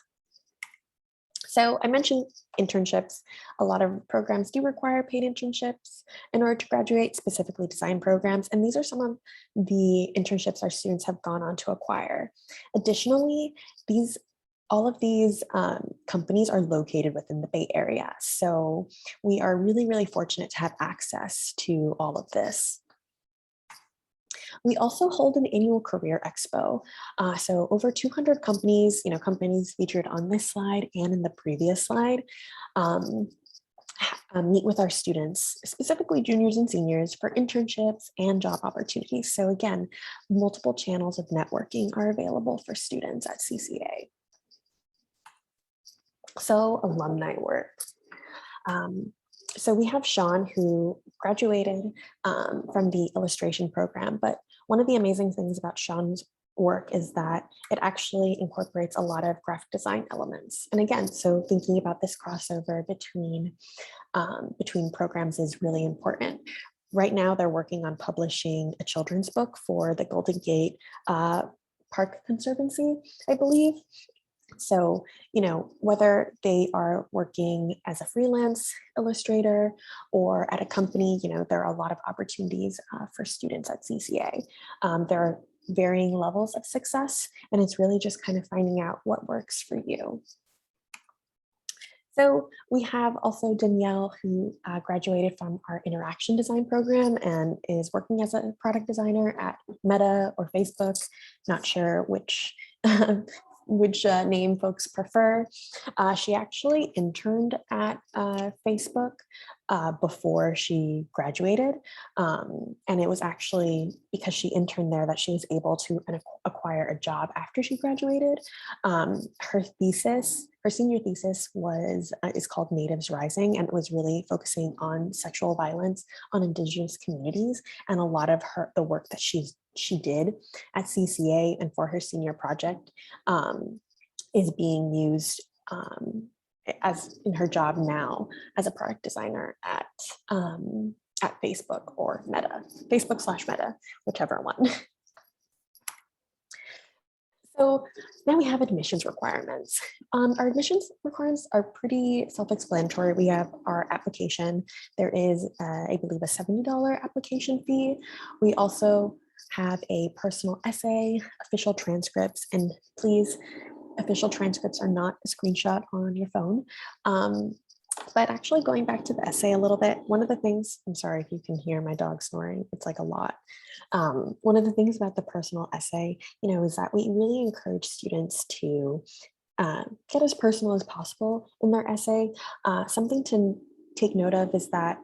So I mentioned internships. A lot of programs do require paid internships in order to graduate, specifically design programs. And these are some of the internships our students have gone on to acquire. Additionally, all of these companies are located within the Bay Area. So we are really, really fortunate to have access to all of this. We also hold an annual career expo. So over 200 companies, companies featured on this slide and in the previous slide, meet with our students, specifically juniors and seniors, for internships and job opportunities. So again, multiple channels of networking are available for students at CCA. So alumni work. So we have Sean, who graduated from the illustration program, but one of the amazing things about Sean's work is that it actually incorporates a lot of graphic design elements. And again, so thinking about this crossover between programs is really important. Right now, they're working on publishing a children's book for the Golden Gate Park Conservancy, I believe. So, whether they are working as a freelance illustrator or at a company, there are a lot of opportunities for students at CCA. There are varying levels of success, and it's really just kind of finding out what works for you. So we have also Danielle, who graduated from our interaction design program and is working as a product designer at Meta or Facebook. Not sure which name folks prefer. She actually interned at Facebook before she graduated. And it was actually because she interned there that she was able to acquire a job after she graduated. Her senior thesis is called Natives Rising, and it was really focusing on sexual violence on Indigenous communities. And a lot of the work that she did at CCA and for her senior project is being used as in her job now as a product designer at Facebook or Meta, Facebook/Meta, whichever one. So now we have admissions requirements. Our admissions requirements are pretty self-explanatory. We have our application. There is, I believe, a $70 application fee. We also have a personal essay, official transcripts, and please, official transcripts are not a screenshot on your phone. But actually going back to the essay a little bit, one of the things, I'm sorry if you can hear my dog snoring, it's like a lot. One of the things about the personal essay, is that we really encourage students to get as personal as possible in their essay. Something to take note of is that,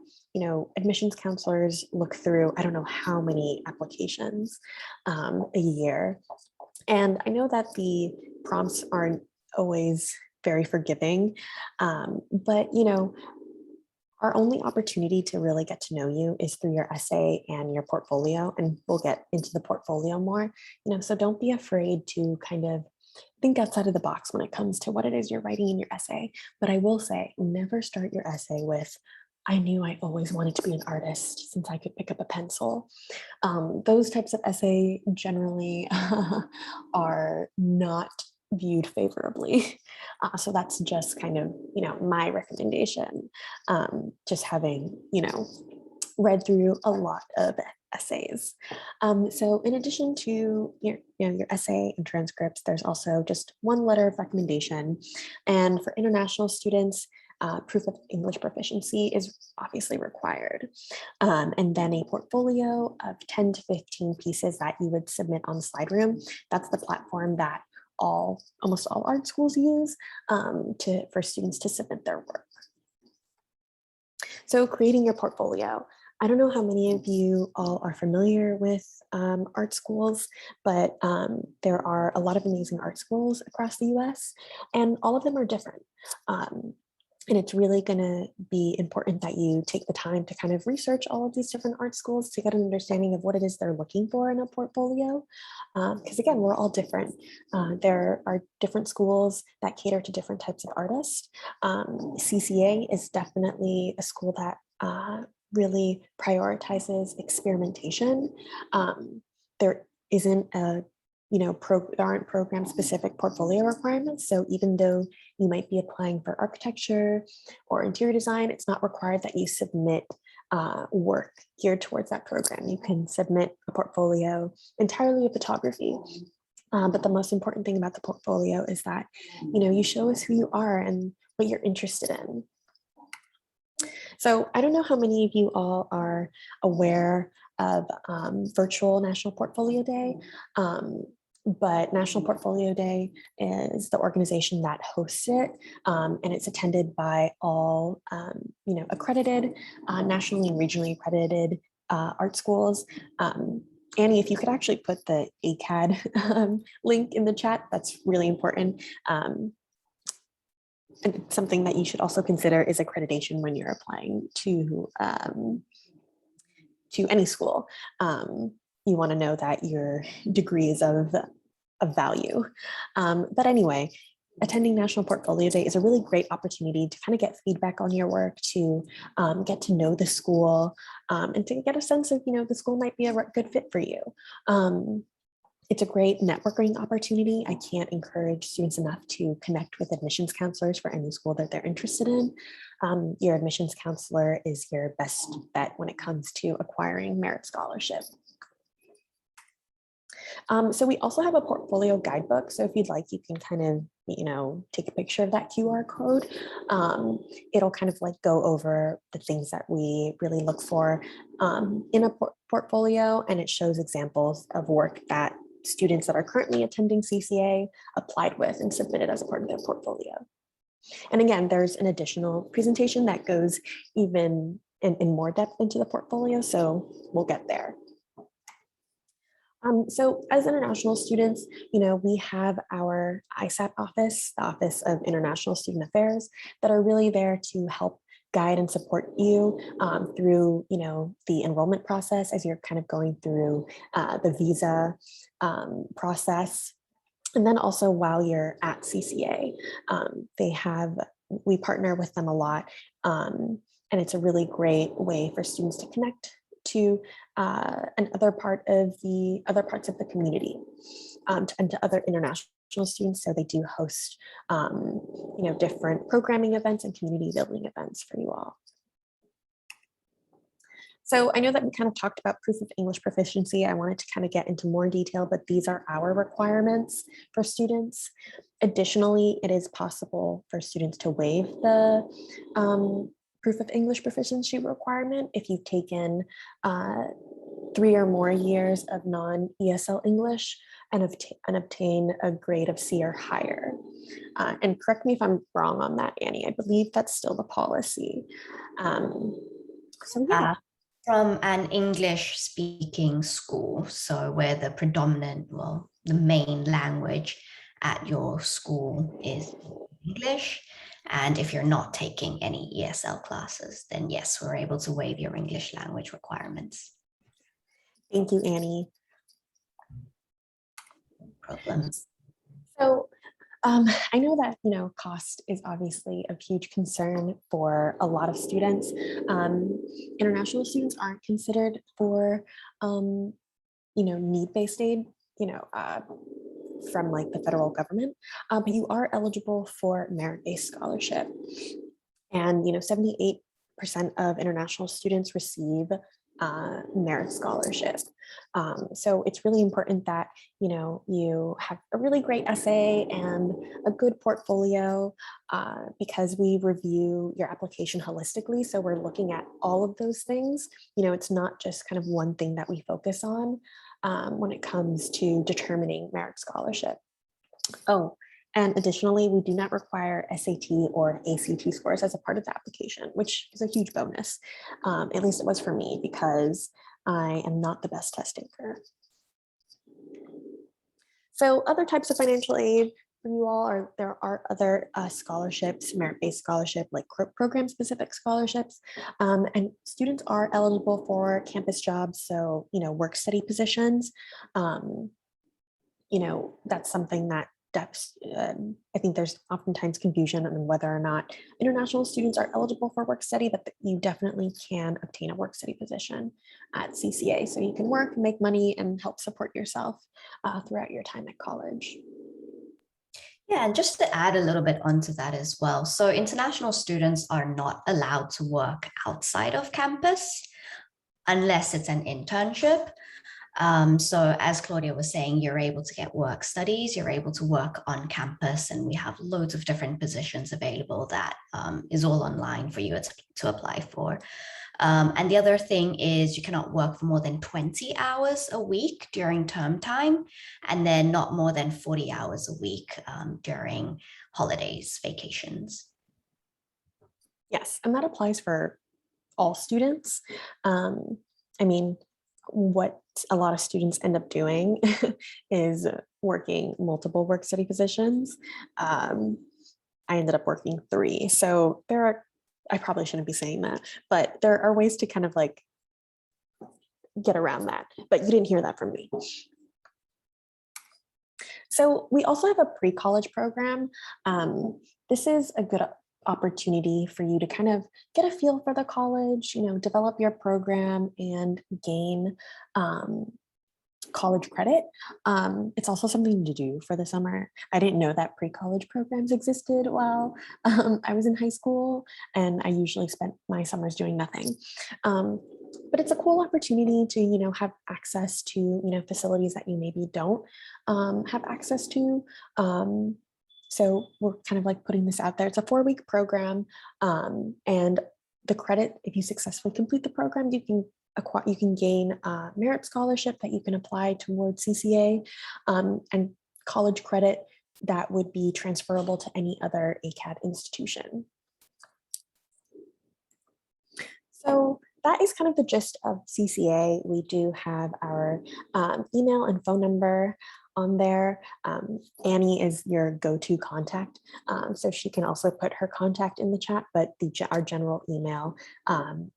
admissions counselors look through, I don't know how many applications a year. And I know that the prompts aren't always very forgiving, but our only opportunity to really get to know you is through your essay and your portfolio, and we'll get into the portfolio more. So don't be afraid to kind of think outside of the box when it comes to what it is you're writing in your essay. But I will say, never start your essay with, I knew I always wanted to be an artist since I could pick up a pencil. Those types of essay generally are not viewed favorably. So that's just kind of, my recommendation. Just having, read through a lot of essays. So in addition to your essay and transcripts, there's also just one letter of recommendation. And for international students, proof of English proficiency is obviously required. And then a portfolio of 10 to 15 pieces that you would submit on SlideRoom. That's the platform that almost all art schools use for students to submit their work. So creating your portfolio. I don't know how many of you all are familiar with art schools, but there are a lot of amazing art schools across the US, and all of them are different. And it's really going to be important that you take the time to kind of research all of these different art schools to get an understanding of what it is they're looking for in a portfolio. Because again, we're all different. There are different schools that cater to different types of artists. CCA is definitely a school that really prioritizes experimentation. There isn't a there aren't program specific portfolio requirements. So even though you might be applying for architecture or interior design, it's not required that you submit work geared towards that program. You can submit a portfolio entirely of photography. But the most important thing about the portfolio is that, you show us who you are and what you're interested in. So I don't know how many of you all are aware of virtual National Portfolio Day, but National Portfolio Day is the organization that hosts it, and it's attended by all, accredited, nationally and regionally accredited art schools. Annie, if you could actually put the ACAD link in the chat, that's really important. And something that you should also consider is accreditation when you're applying to any school. You want to know that your degree is of value. But anyway, attending National Portfolio Day is a really great opportunity to kind of get feedback on your work, to get to know the school, and to get a sense of, the school might be a good fit for you. It's a great networking opportunity. I can't encourage students enough to connect with admissions counselors for any school that they're interested in. Your admissions counselor is your best bet when it comes to acquiring merit scholarship. So we also have a portfolio guidebook. So if you'd like, you can kind of, take a picture of that QR code. It'll kind of like go over the things that we really look for in a portfolio, and it shows examples of work that students that are currently attending CCA applied with and submitted as a part of their portfolio. And again, there's an additional presentation that goes even in more depth into the portfolio, so we'll get there. So as international students, we have our ISAP office, the Office of International Student Affairs, that are really there to help guide and support you through, the enrollment process as you're kind of going through the visa process. And then also while you're at CCA, we partner with them a lot. And it's a really great way for students to connect to other parts of the community and to other international students. So they do host, different programming events and community building events for you all. So I know that we kind of talked about proof of English proficiency. I wanted to kind of get into more detail, but these are our requirements for students. Additionally, it is possible for students to waive the proof of English proficiency requirement if you've taken 3 or more years of non-ESL English and obtain a grade of C or higher. And correct me if I'm wrong on that, Annie. I believe that's still the policy. So yeah. From an English speaking school, so where the the main language at your school is English. And if you're not taking any ESL classes, then yes, we're able to waive your English language requirements. Thank you, Annie. No problems. So I know that, cost is obviously a huge concern for a lot of students. International students aren't considered for, need-based aid, from like the federal government, but you are eligible for merit-based scholarship. And, 78% of international students receive merit scholarship. So it's really important that, you have a really great essay and a good portfolio because we review your application holistically. So we're looking at all of those things. It's not just kind of one thing that we focus on when it comes to determining merit scholarship. Oh, and additionally, we do not require SAT or ACT scores as a part of the application, which is a huge bonus. At least it was for me because I am not the best test taker. So other types of financial aid for you all there are other scholarships, merit-based scholarship, like program-specific scholarships. And students are eligible for campus jobs, so, work study positions. That's something that depths. I think there's oftentimes confusion on whether or not international students are eligible for work study, but you definitely can obtain a work study position at CCA. So you can work, make money, and help support yourself throughout your time at college. Yeah, and just to add a little bit onto that as well. So international students are not allowed to work outside of campus unless it's an internship. So as Claudia was saying, you're able to get work studies, you're able to work on campus, and we have loads of different positions available that is all online for you to apply for. And the other thing is you cannot work for more than 20 hours a week during term time, and then not more than 40 hours a week during holidays, vacations. Yes, and that applies for all students. I mean, what a lot of students end up doing is working multiple work study positions. I ended up working 3. So I probably shouldn't be saying that, but there are ways to kind of like get around that, but you didn't hear that from me. So we also have a pre-college program. This is a good opportunity for you to kind of get a feel for the college, develop your program and gain college credit. It's also something to do for the summer. I didn't know that pre-college programs existed while I was in high school, and I usually spent my summers doing nothing. But it's a cool opportunity to, have access to, facilities that you maybe don't have access to. So we're kind of like putting this out there. It's a 4-week program, and the credit, if you successfully complete the program, you can gain a merit scholarship that you can apply towards CCA, and college credit that would be transferable to any other ACAD institution. So that is kind of the gist of CCA. We do have our email and phone number on there. Annie is your go-to contact, so she can also put her contact in the chat, but our general email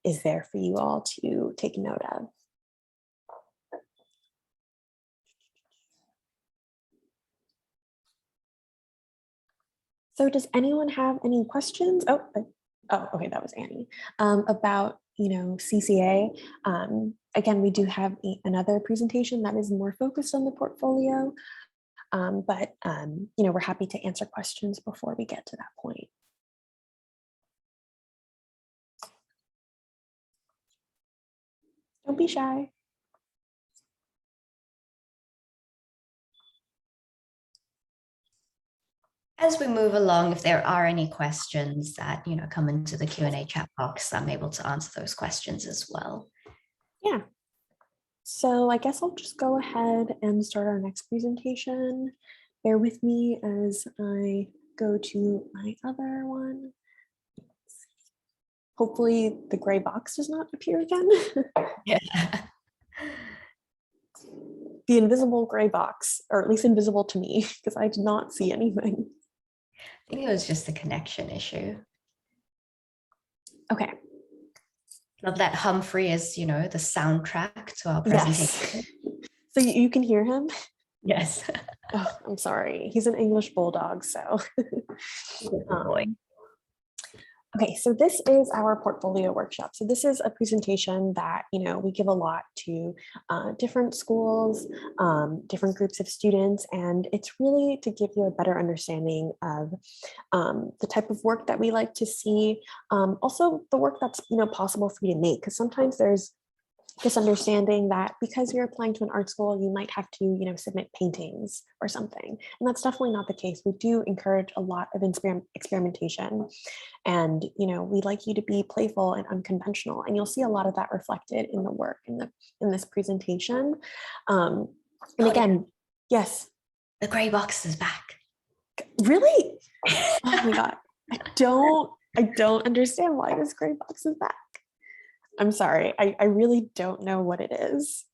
is there for you all to take note of. So does anyone have any questions? Oh, okay, that was Annie. About CCA. Again, we do have another presentation that is more focused on the portfolio, but we're happy to answer questions before we get to that point. Don't be shy. As we move along, if there are any questions that come into the Q&A chat box, I'm able to answer those questions as well. Yeah. So I guess I'll just go ahead and start our next presentation. Bear with me as I go to my other one. Hopefully the gray box does not appear again. Yeah. The invisible gray box, or at least invisible to me, because I did not see anything. I think it was just a connection issue. Okay. Love that Humphrey is, the soundtrack to our presentation. Yes. So you can hear him? Yes. Oh, I'm sorry. He's an English bulldog, so. Okay, so this is our portfolio workshop. So this is a presentation that, we give a lot to different schools, different groups of students, and it's really to give you a better understanding of the type of work that we like to see. Also the work that's, possible for you to make, because sometimes there's this understanding that because you're applying to an art school, you might have to, submit paintings or something. And that's definitely not the case. We do encourage a lot of experimentation. And, we'd like you to be playful and unconventional. And you'll see a lot of that reflected in the work in this presentation. And again, yes. The gray box is back. Really? Oh my God. I don't understand why this gray box is back. I'm sorry, I really don't know what it is.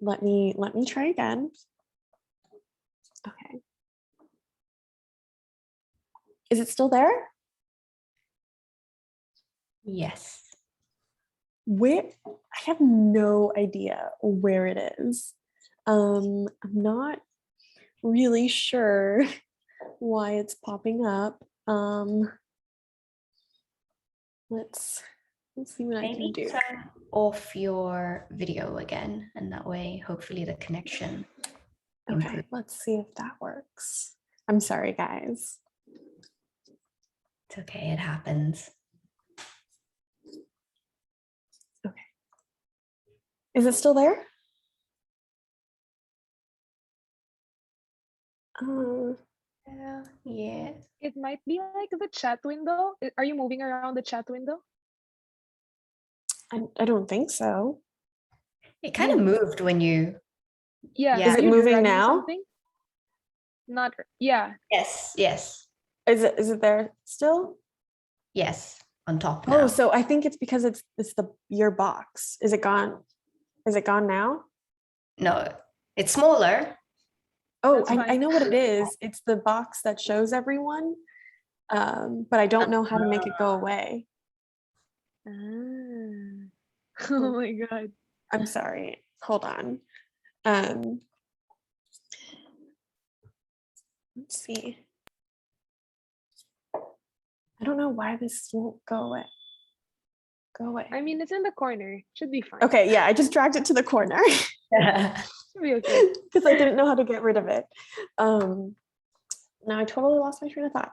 Let me try again. Okay. Is it still there? Yes. Where? I have no idea where it is. I'm not really sure why it's popping up. Let's see what I can Maybe do. turn off your video again, and that way, hopefully, the connection Okay, improves. let's see if that works. I'm sorry, guys. It's okay, it happens. Okay. Is it still there? Yeah. It might be like the chat window. Are you moving around the chat window? I don't think so. It kind of moved when you. Yeah. Yeah. Is it you moving dragging now? Something? Not. Yeah. Yes, yes, Is it there still? yes. On top Oh, now. so I think it's because it's your box. Is it gone? Is it gone now? No, it's smaller. Oh, That's I fine. know what it is. It's the box that shows everyone. But I don't know how to make it go away. Ah. Oh my God. I'm sorry. Hold on. Let's see. I don't know why this won't go away. Go away. I mean, it's in the corner. Should be fine. Okay, yeah, I just dragged it to the corner Should be okay. because I didn't know how to get rid of it. Now I totally lost my train of thought.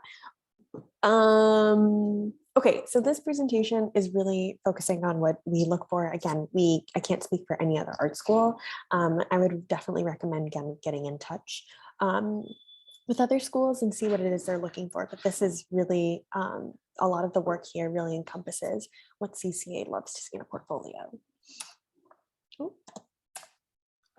Okay, so this presentation is really focusing on what we look for. Again, I can't speak for any other art school. I would definitely recommend getting in touch with other schools and see what it is they're looking for. But this is really a lot of the work here really encompasses what CCA loves to see in a portfolio. Ooh.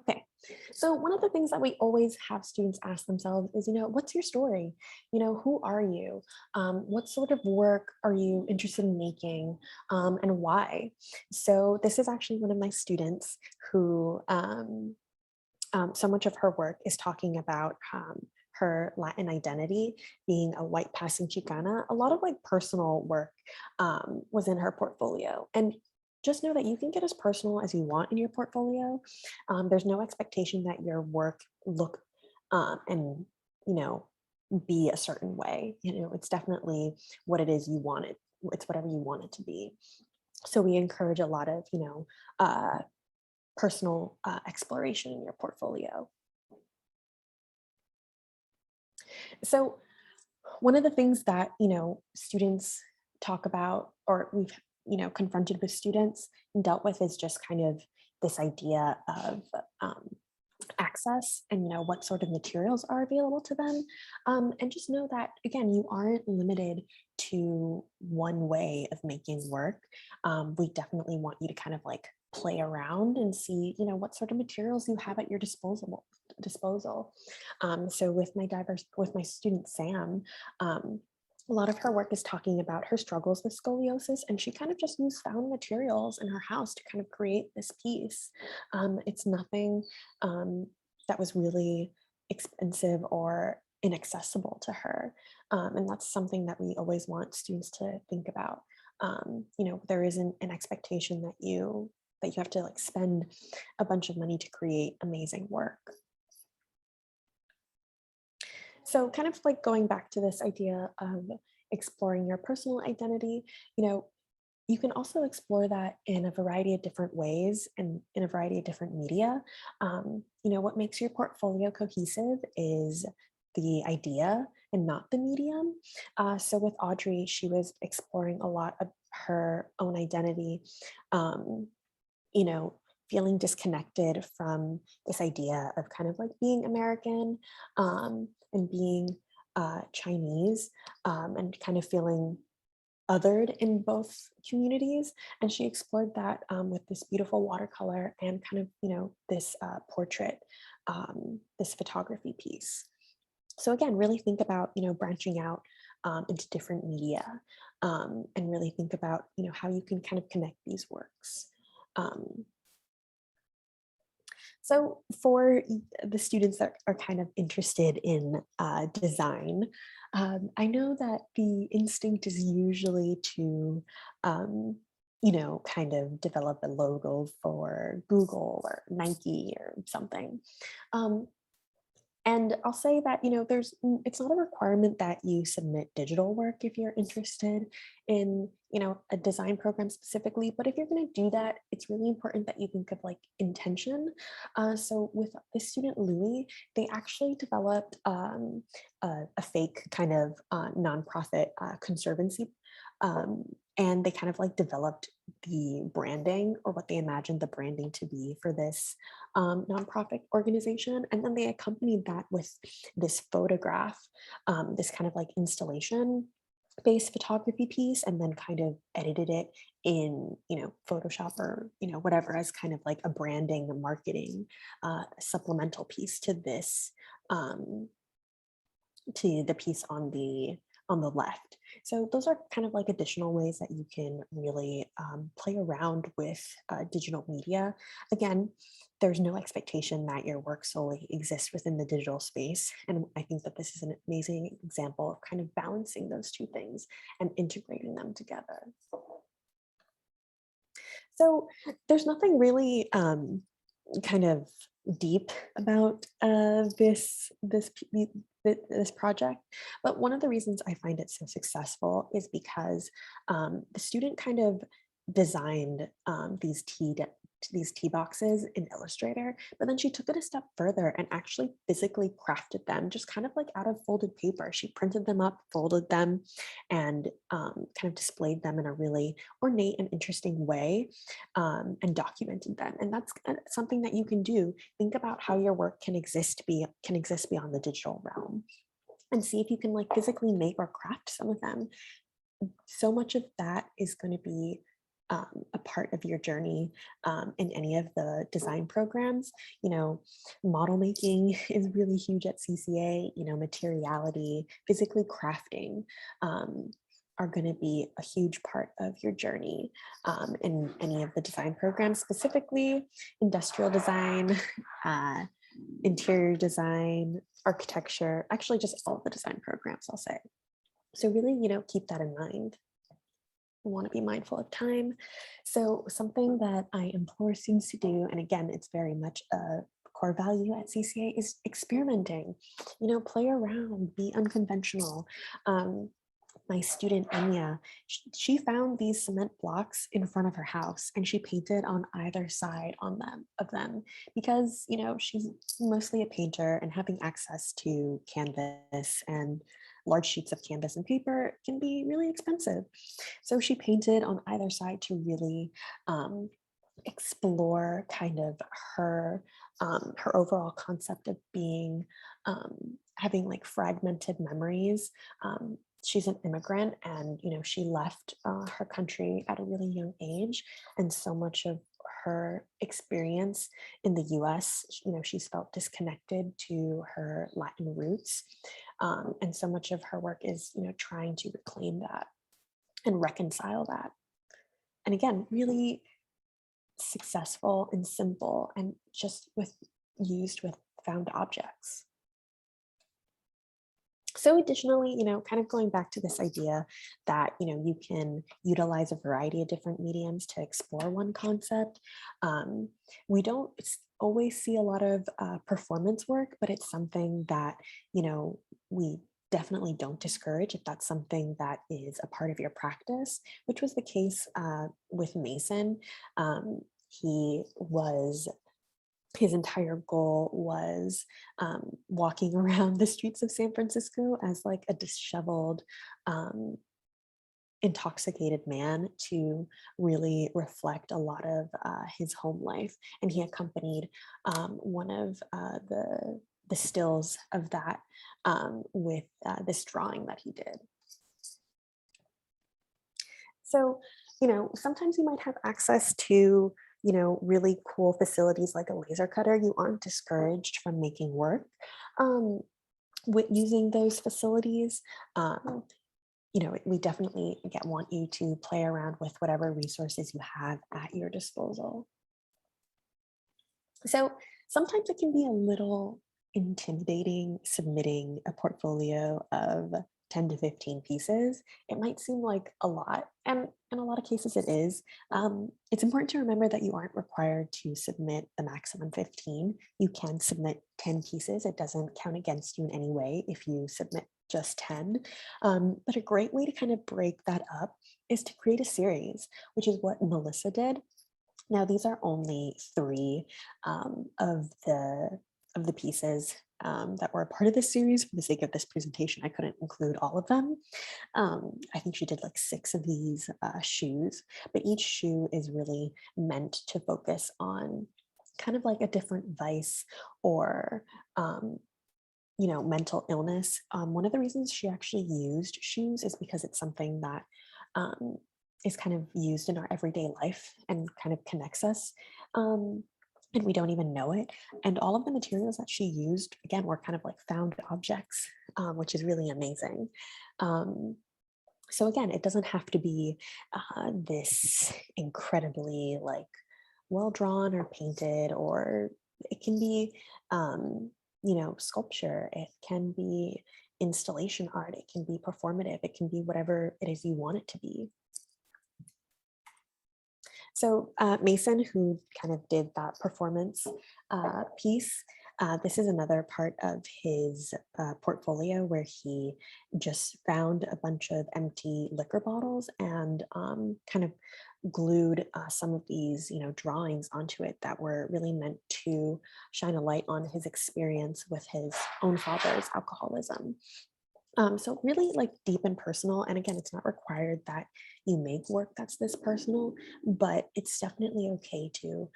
Okay, so one of the things that we always have students ask themselves is, what's your story? Who are you? What sort of work are you interested in making, and why? So this is actually one of my students who, so much of her work is talking about her Latin identity, being a white passing Chicana. A lot of personal work was in her portfolio. And just know that you can get as personal as you want in your portfolio. There's no expectation that your work look and be a certain way. It's definitely what it is you want it. It's whatever you want it to be. So we encourage a lot of personal exploration in your portfolio. So one of the things that students talk about, or we've confronted with students and dealt with, is just kind of this idea of access and what sort of materials are available to them, and just know that again, you aren't limited to one way of making work. We definitely want you to kind of play around and see what sort of materials you have at your disposal. So with my student Sam, a lot of her work is talking about her struggles with scoliosis, and she kind of just used found materials in her house to kind of create this piece. It's nothing that was really expensive or inaccessible to her. And that's something that we always want students to think about. There isn't an expectation that you have to spend a bunch of money to create amazing work. So kind of going back to this idea of exploring your personal identity, you can also explore that in a variety of different ways and in a variety of different media. What makes your portfolio cohesive is the idea and not the medium. So with Audrey, she was exploring a lot of her own identity, feeling disconnected from this idea of kind of being American and being Chinese, and kind of feeling othered in both communities. And she explored that with this beautiful watercolor and kind of, this portrait, this photography piece. So again, really think about, branching out into different media, and really think about, how you can kind of connect these works. So for the students that are kind of interested in design, I know that the instinct is usually to, kind of develop a logo for Google or Nike or something. And I'll say that, it's not a requirement that you submit digital work if you're interested in, a design program specifically. But if you're going to do that, it's really important that you think of like intention. So with this student, Louis, they actually developed a fake kind of nonprofit conservancy. And they kind of like developed the branding, or what they imagined the branding to be for this nonprofit organization. And then they accompanied that with this photograph, this kind of like installation based photography piece, and then kind of edited it in, Photoshop or, whatever, as kind of like a branding and marketing supplemental piece to this, to the piece on the left. So those are kind of like additional ways that you can really play around with digital media. Again, there's no expectation that your work solely exists within the digital space. And I think that this is an amazing example of kind of balancing those two things and integrating them together. So there's nothing really kind of deep about this project, but one of the reasons I find it so successful is because the student kind of designed these tea boxes in Illustrator, but then she took it a step further and actually physically crafted them, just kind of like out of folded paper. She printed them up, folded them, and kind of displayed them in a really ornate and interesting way, and documented them. And that's something that you can do. Think about how your work can exist beyond the digital realm, and see if you can like physically make or craft some of them. So much of that is going to be a part of your journey in any of the design programs. Model making is really huge at CCA. Materiality, physically crafting are going to be a huge part of your journey in any of the design programs, specifically industrial design, interior design, architecture, actually just all of the design programs, I'll say. So really, keep that in mind. We want to be mindful of time. So something that I implore students to do, and again, it's very much a core value at CCA, is experimenting. Play around, be unconventional. My student Enya, she found these cement blocks in front of her house, and she painted on either side of them because she's mostly a painter, and having access to canvas and large sheets of canvas and paper can be really expensive. So she painted on either side to really explore kind of her overall concept of being, having like fragmented memories. She's an immigrant, and she left her country at a really young age, and so much of her experience in the US, she's felt disconnected to her Latin roots, and so much of her work is trying to reclaim that and reconcile that. And again, really successful and simple, and just used with found objects. So additionally, kind of going back to this idea that, you can utilize a variety of different mediums to explore one concept. We don't always see a lot of performance work, but it's something that, we definitely don't discourage if that's something that is a part of your practice, which was the case with Mason. His entire goal was walking around the streets of San Francisco as like a disheveled, intoxicated man to really reflect a lot of his home life. And he accompanied one of the stills of that with this drawing that he did. So, sometimes you might have access to really cool facilities like a laser cutter. You aren't discouraged from making work with using those facilities. We definitely want you to play around with whatever resources you have at your disposal. So sometimes it can be a little intimidating submitting a portfolio of 10 to 15 pieces, it might seem like a lot. And in a lot of cases it is. It's important to remember that you aren't required to submit the maximum 15. You can submit 10 pieces. It doesn't count against you in any way if you submit just 10. But a great way to kind of break that up is to create a series, which is what Melissa did. Now, these are only 3 of the pieces that were a part of this series. For the sake of this presentation, I couldn't include all of them. I think she did like 6 of these shoes, but each shoe is really meant to focus on kind of like a different vice or mental illness. One of the reasons she actually used shoes is because it's something that is kind of used in our everyday life and kind of connects us. And we don't even know it. And all of the materials that she used, again, were kind of like found objects, which is really amazing. So again, it doesn't have to be this incredibly like well drawn or painted, or it can be, sculpture. It can be installation art. It can be performative. It can be whatever it is you want it to be. So Mason, who kind of did that performance piece, this is another part of his portfolio where he just found a bunch of empty liquor bottles and kind of glued some of these, drawings onto it that were really meant to shine a light on his experience with his own father's alcoholism. So really like deep and personal. And again, it's not required that you make work that's this personal, but it's definitely okay to.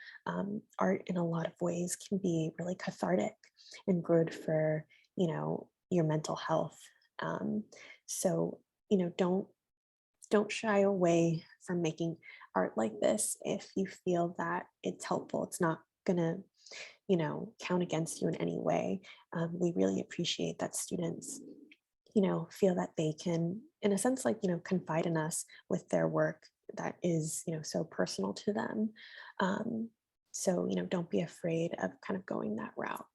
Art in a lot of ways can be really cathartic and good for, your mental health. So, don't shy away from making art like this if you feel that it's helpful. It's not gonna, count against you in any way. We really appreciate that students feel that they can, in a sense, like, confide in us with their work that is, so personal to them. So, don't be afraid of kind of going that route.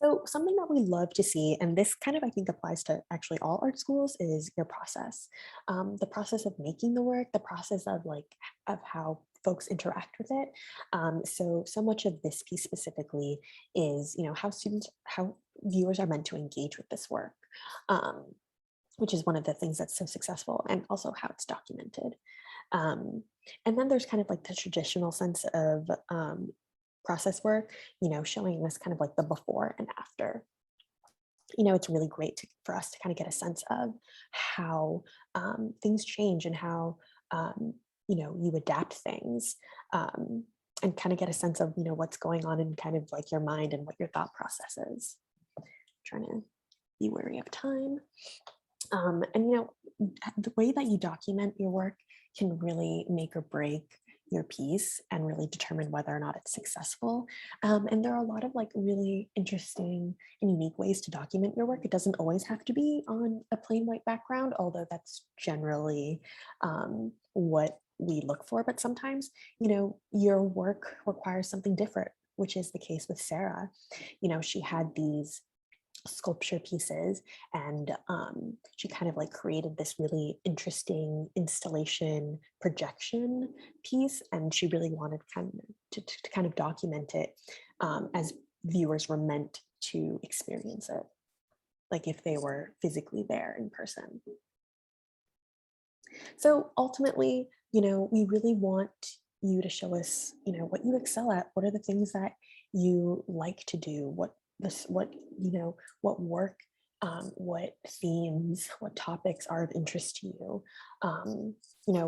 So something that we love to see, and this kind of, I think, applies to actually all art schools, is your process. The process of making the work, the process of how folks interact with it. So much of this piece specifically is, how viewers are meant to engage with this work, which is one of the things that's so successful, and also how it's documented. And then there's kind of like the traditional sense of process work, showing us kind of like the before and after. It's really great for us to kind of get a sense of how things change and how, you adapt things, and kind of get a sense of, what's going on in kind of like your mind and what your thought process is. Trying to be wary of time. And, the way that you document your work can really make or break your piece and really determine whether or not it's successful. And there are a lot of like really interesting and unique ways to document your work. It doesn't always have to be on a plain white background, although that's generally what we look for. But sometimes, your work requires something different, which is the case with Sarah. She had these sculpture pieces, and she kind of like created this really interesting installation projection piece, and she really wanted to kind of document it as viewers were meant to experience it, like if they were physically there in person. So ultimately, we really want you to show us, what you excel at. What are the things that you like to do? What work, what themes, what topics are of interest to you.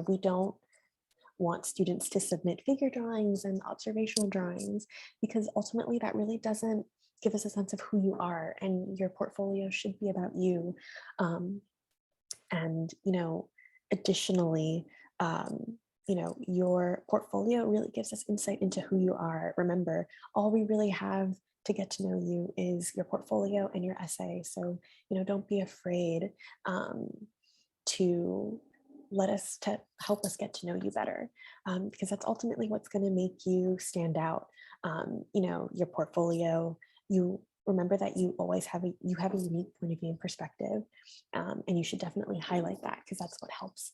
We don't want students to submit figure drawings and observational drawings, because ultimately that really doesn't give us a sense of who you are, and your portfolio should be about you. And additionally, your portfolio really gives us insight into who you are. Remember, all we really have to get to know you is your portfolio and your essay. So, don't be afraid to help us get to know you better, because that's ultimately what's going to make you stand out. Your portfolio, you remember that you always have a unique point of view and perspective, and you should definitely highlight that, because that's what helps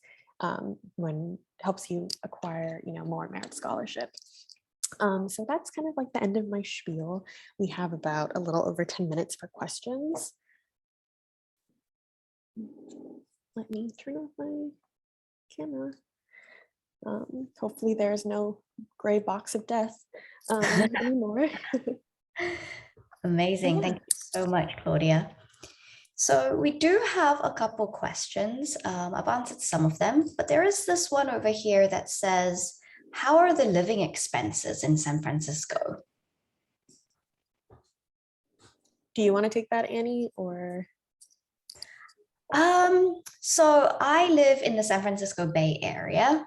you acquire, more merit scholarship. So that's kind of like the end of my spiel. We have about a little over 10 minutes for questions. Let me turn off my camera. Hopefully there's no gray box of death anymore. Amazing. Yeah. Thank you so much, Claudia. So we do have a couple questions. I've answered some of them, but there is this one over here that says, how are the living expenses in San Francisco? Do you want to take that, Annie, or? So I live in the San Francisco Bay Area,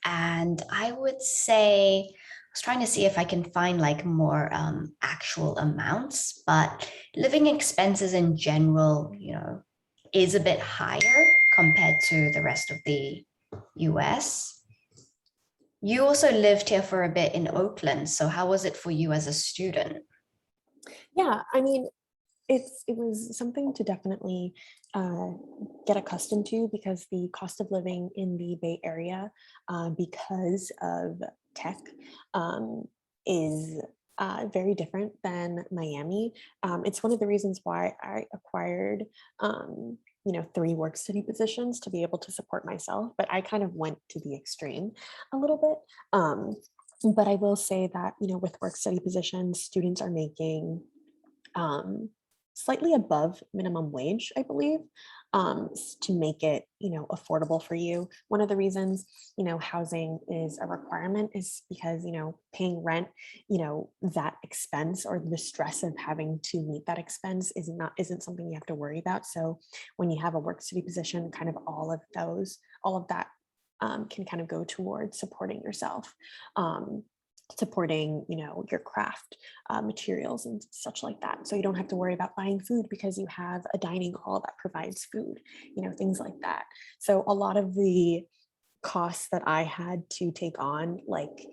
and I would say, I was trying to see if I can find like more actual amounts, but living expenses in general, is a bit higher compared to the rest of the US. You also lived here for a bit in Oakland, so how was it for you as a student? Yeah, I mean, it was something to definitely get accustomed to, because the cost of living in the Bay Area, because of tech, is very different than Miami. It's one of the reasons why I acquired 3 work study positions to be able to support myself, but I kind of went to the extreme a little bit. But I will say that, with work study positions, students are making slightly above minimum wage, I believe, to make it, affordable for you. One of the reasons, housing is a requirement is because, paying rent, that expense or the stress of having to meet that expense isn't something you have to worry about. So when you have a work study position, kind of all of that can kind of go towards supporting yourself. Supporting, your craft materials and such like that. So you don't have to worry about buying food because you have a dining hall that provides food, things like that. So a lot of the costs that I had to take on, like,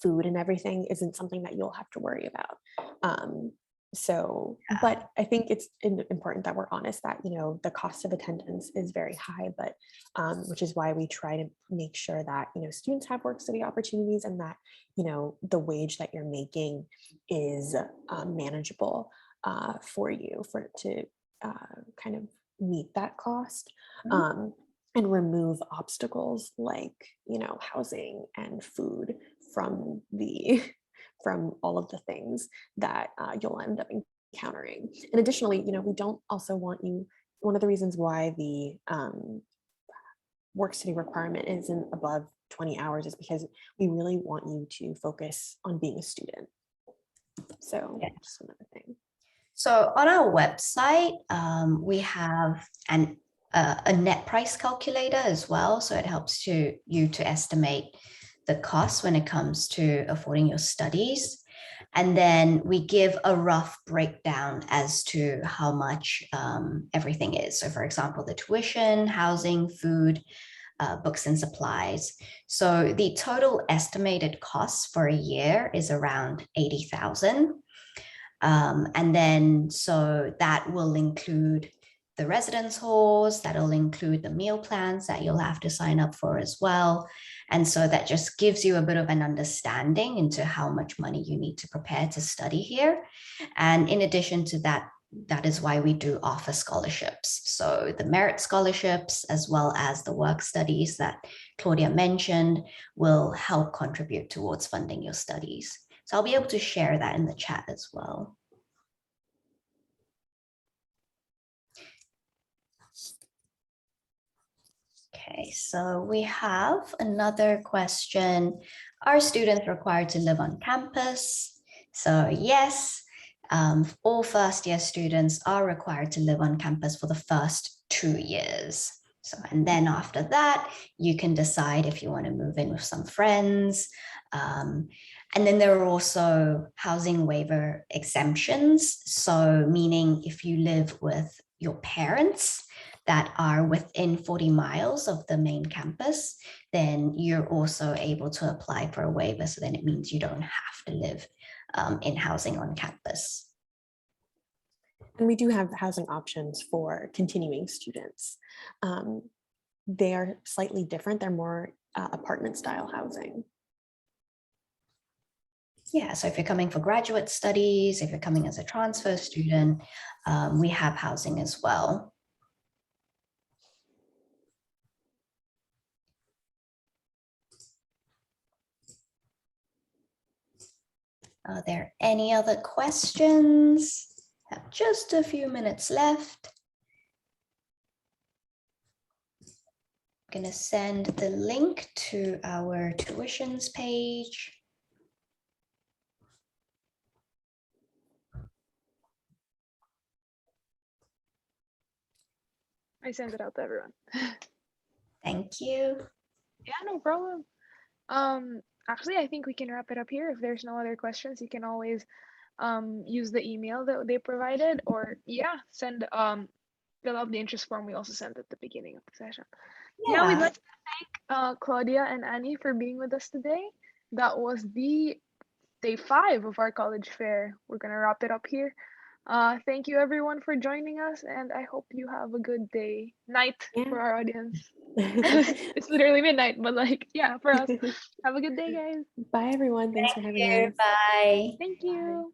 food and everything, isn't something that you'll have to worry about. But I think it's important that we're honest that, the cost of attendance is very high, but which is why we try to make sure that, students have work study opportunities, and that, the wage that you're making is manageable for you to kind of meet that cost. And remove obstacles like, housing and food from all of the things that you'll end up encountering. And additionally, we don't also want you, one of the reasons why the work study requirement isn't above 20 hours is because we really want you to focus on being a student. So just another thing. So on our website, we have a net price calculator as well. So it helps you to estimate the cost when it comes to affording your studies. And then we give a rough breakdown as to how much everything is. So for example, the tuition, housing, food, books and supplies. So the total estimated cost for a year is around $80,000. And then so that will include the residence halls, that'll include the meal plans that you'll have to sign up for as well. And so that just gives you a bit of an understanding into how much money you need to prepare to study here. And in addition to that, that is why we do offer scholarships. So the merit scholarships, as well as the work studies that Claudia mentioned, will help contribute towards funding your studies. So I'll be able to share that in the chat as well. Okay, so we have another question. Are students required to live on campus? So yes, all first-year students are required to live on campus for the first 2 years. So, and then after that, you can decide if you want to move in with some friends. And then there are also housing waiver exemptions. So meaning if you live with your parents that are within 40 miles of the main campus, then you're also able to apply for a waiver. So then it means you don't have to live in housing on campus. And we do have housing options for continuing students. They are slightly different. They're more apartment style housing. Yeah, so if you're coming for graduate studies, if you're coming as a transfer student, we have housing as well. Are there any other questions? Have just a few minutes left. I'm going to send the link to our tuitions page. I sent it out to everyone. Thank you. Yeah, no problem. Actually, I think we can wrap it up here. If there's no other questions, you can always use the email that they provided, or yeah, send fill out the interest form we also sent at the beginning of the session. Yeah, we'd like to thank Claudia and Annie for being with us today. That was the day 5 of our college fair. We're gonna wrap it up here. Thank you everyone for joining us, and I hope you have a good night for our audience. It's literally midnight, but like, yeah, for us. Have a good day, guys. Bye, everyone. Thanks for having us. Bye. Thank you.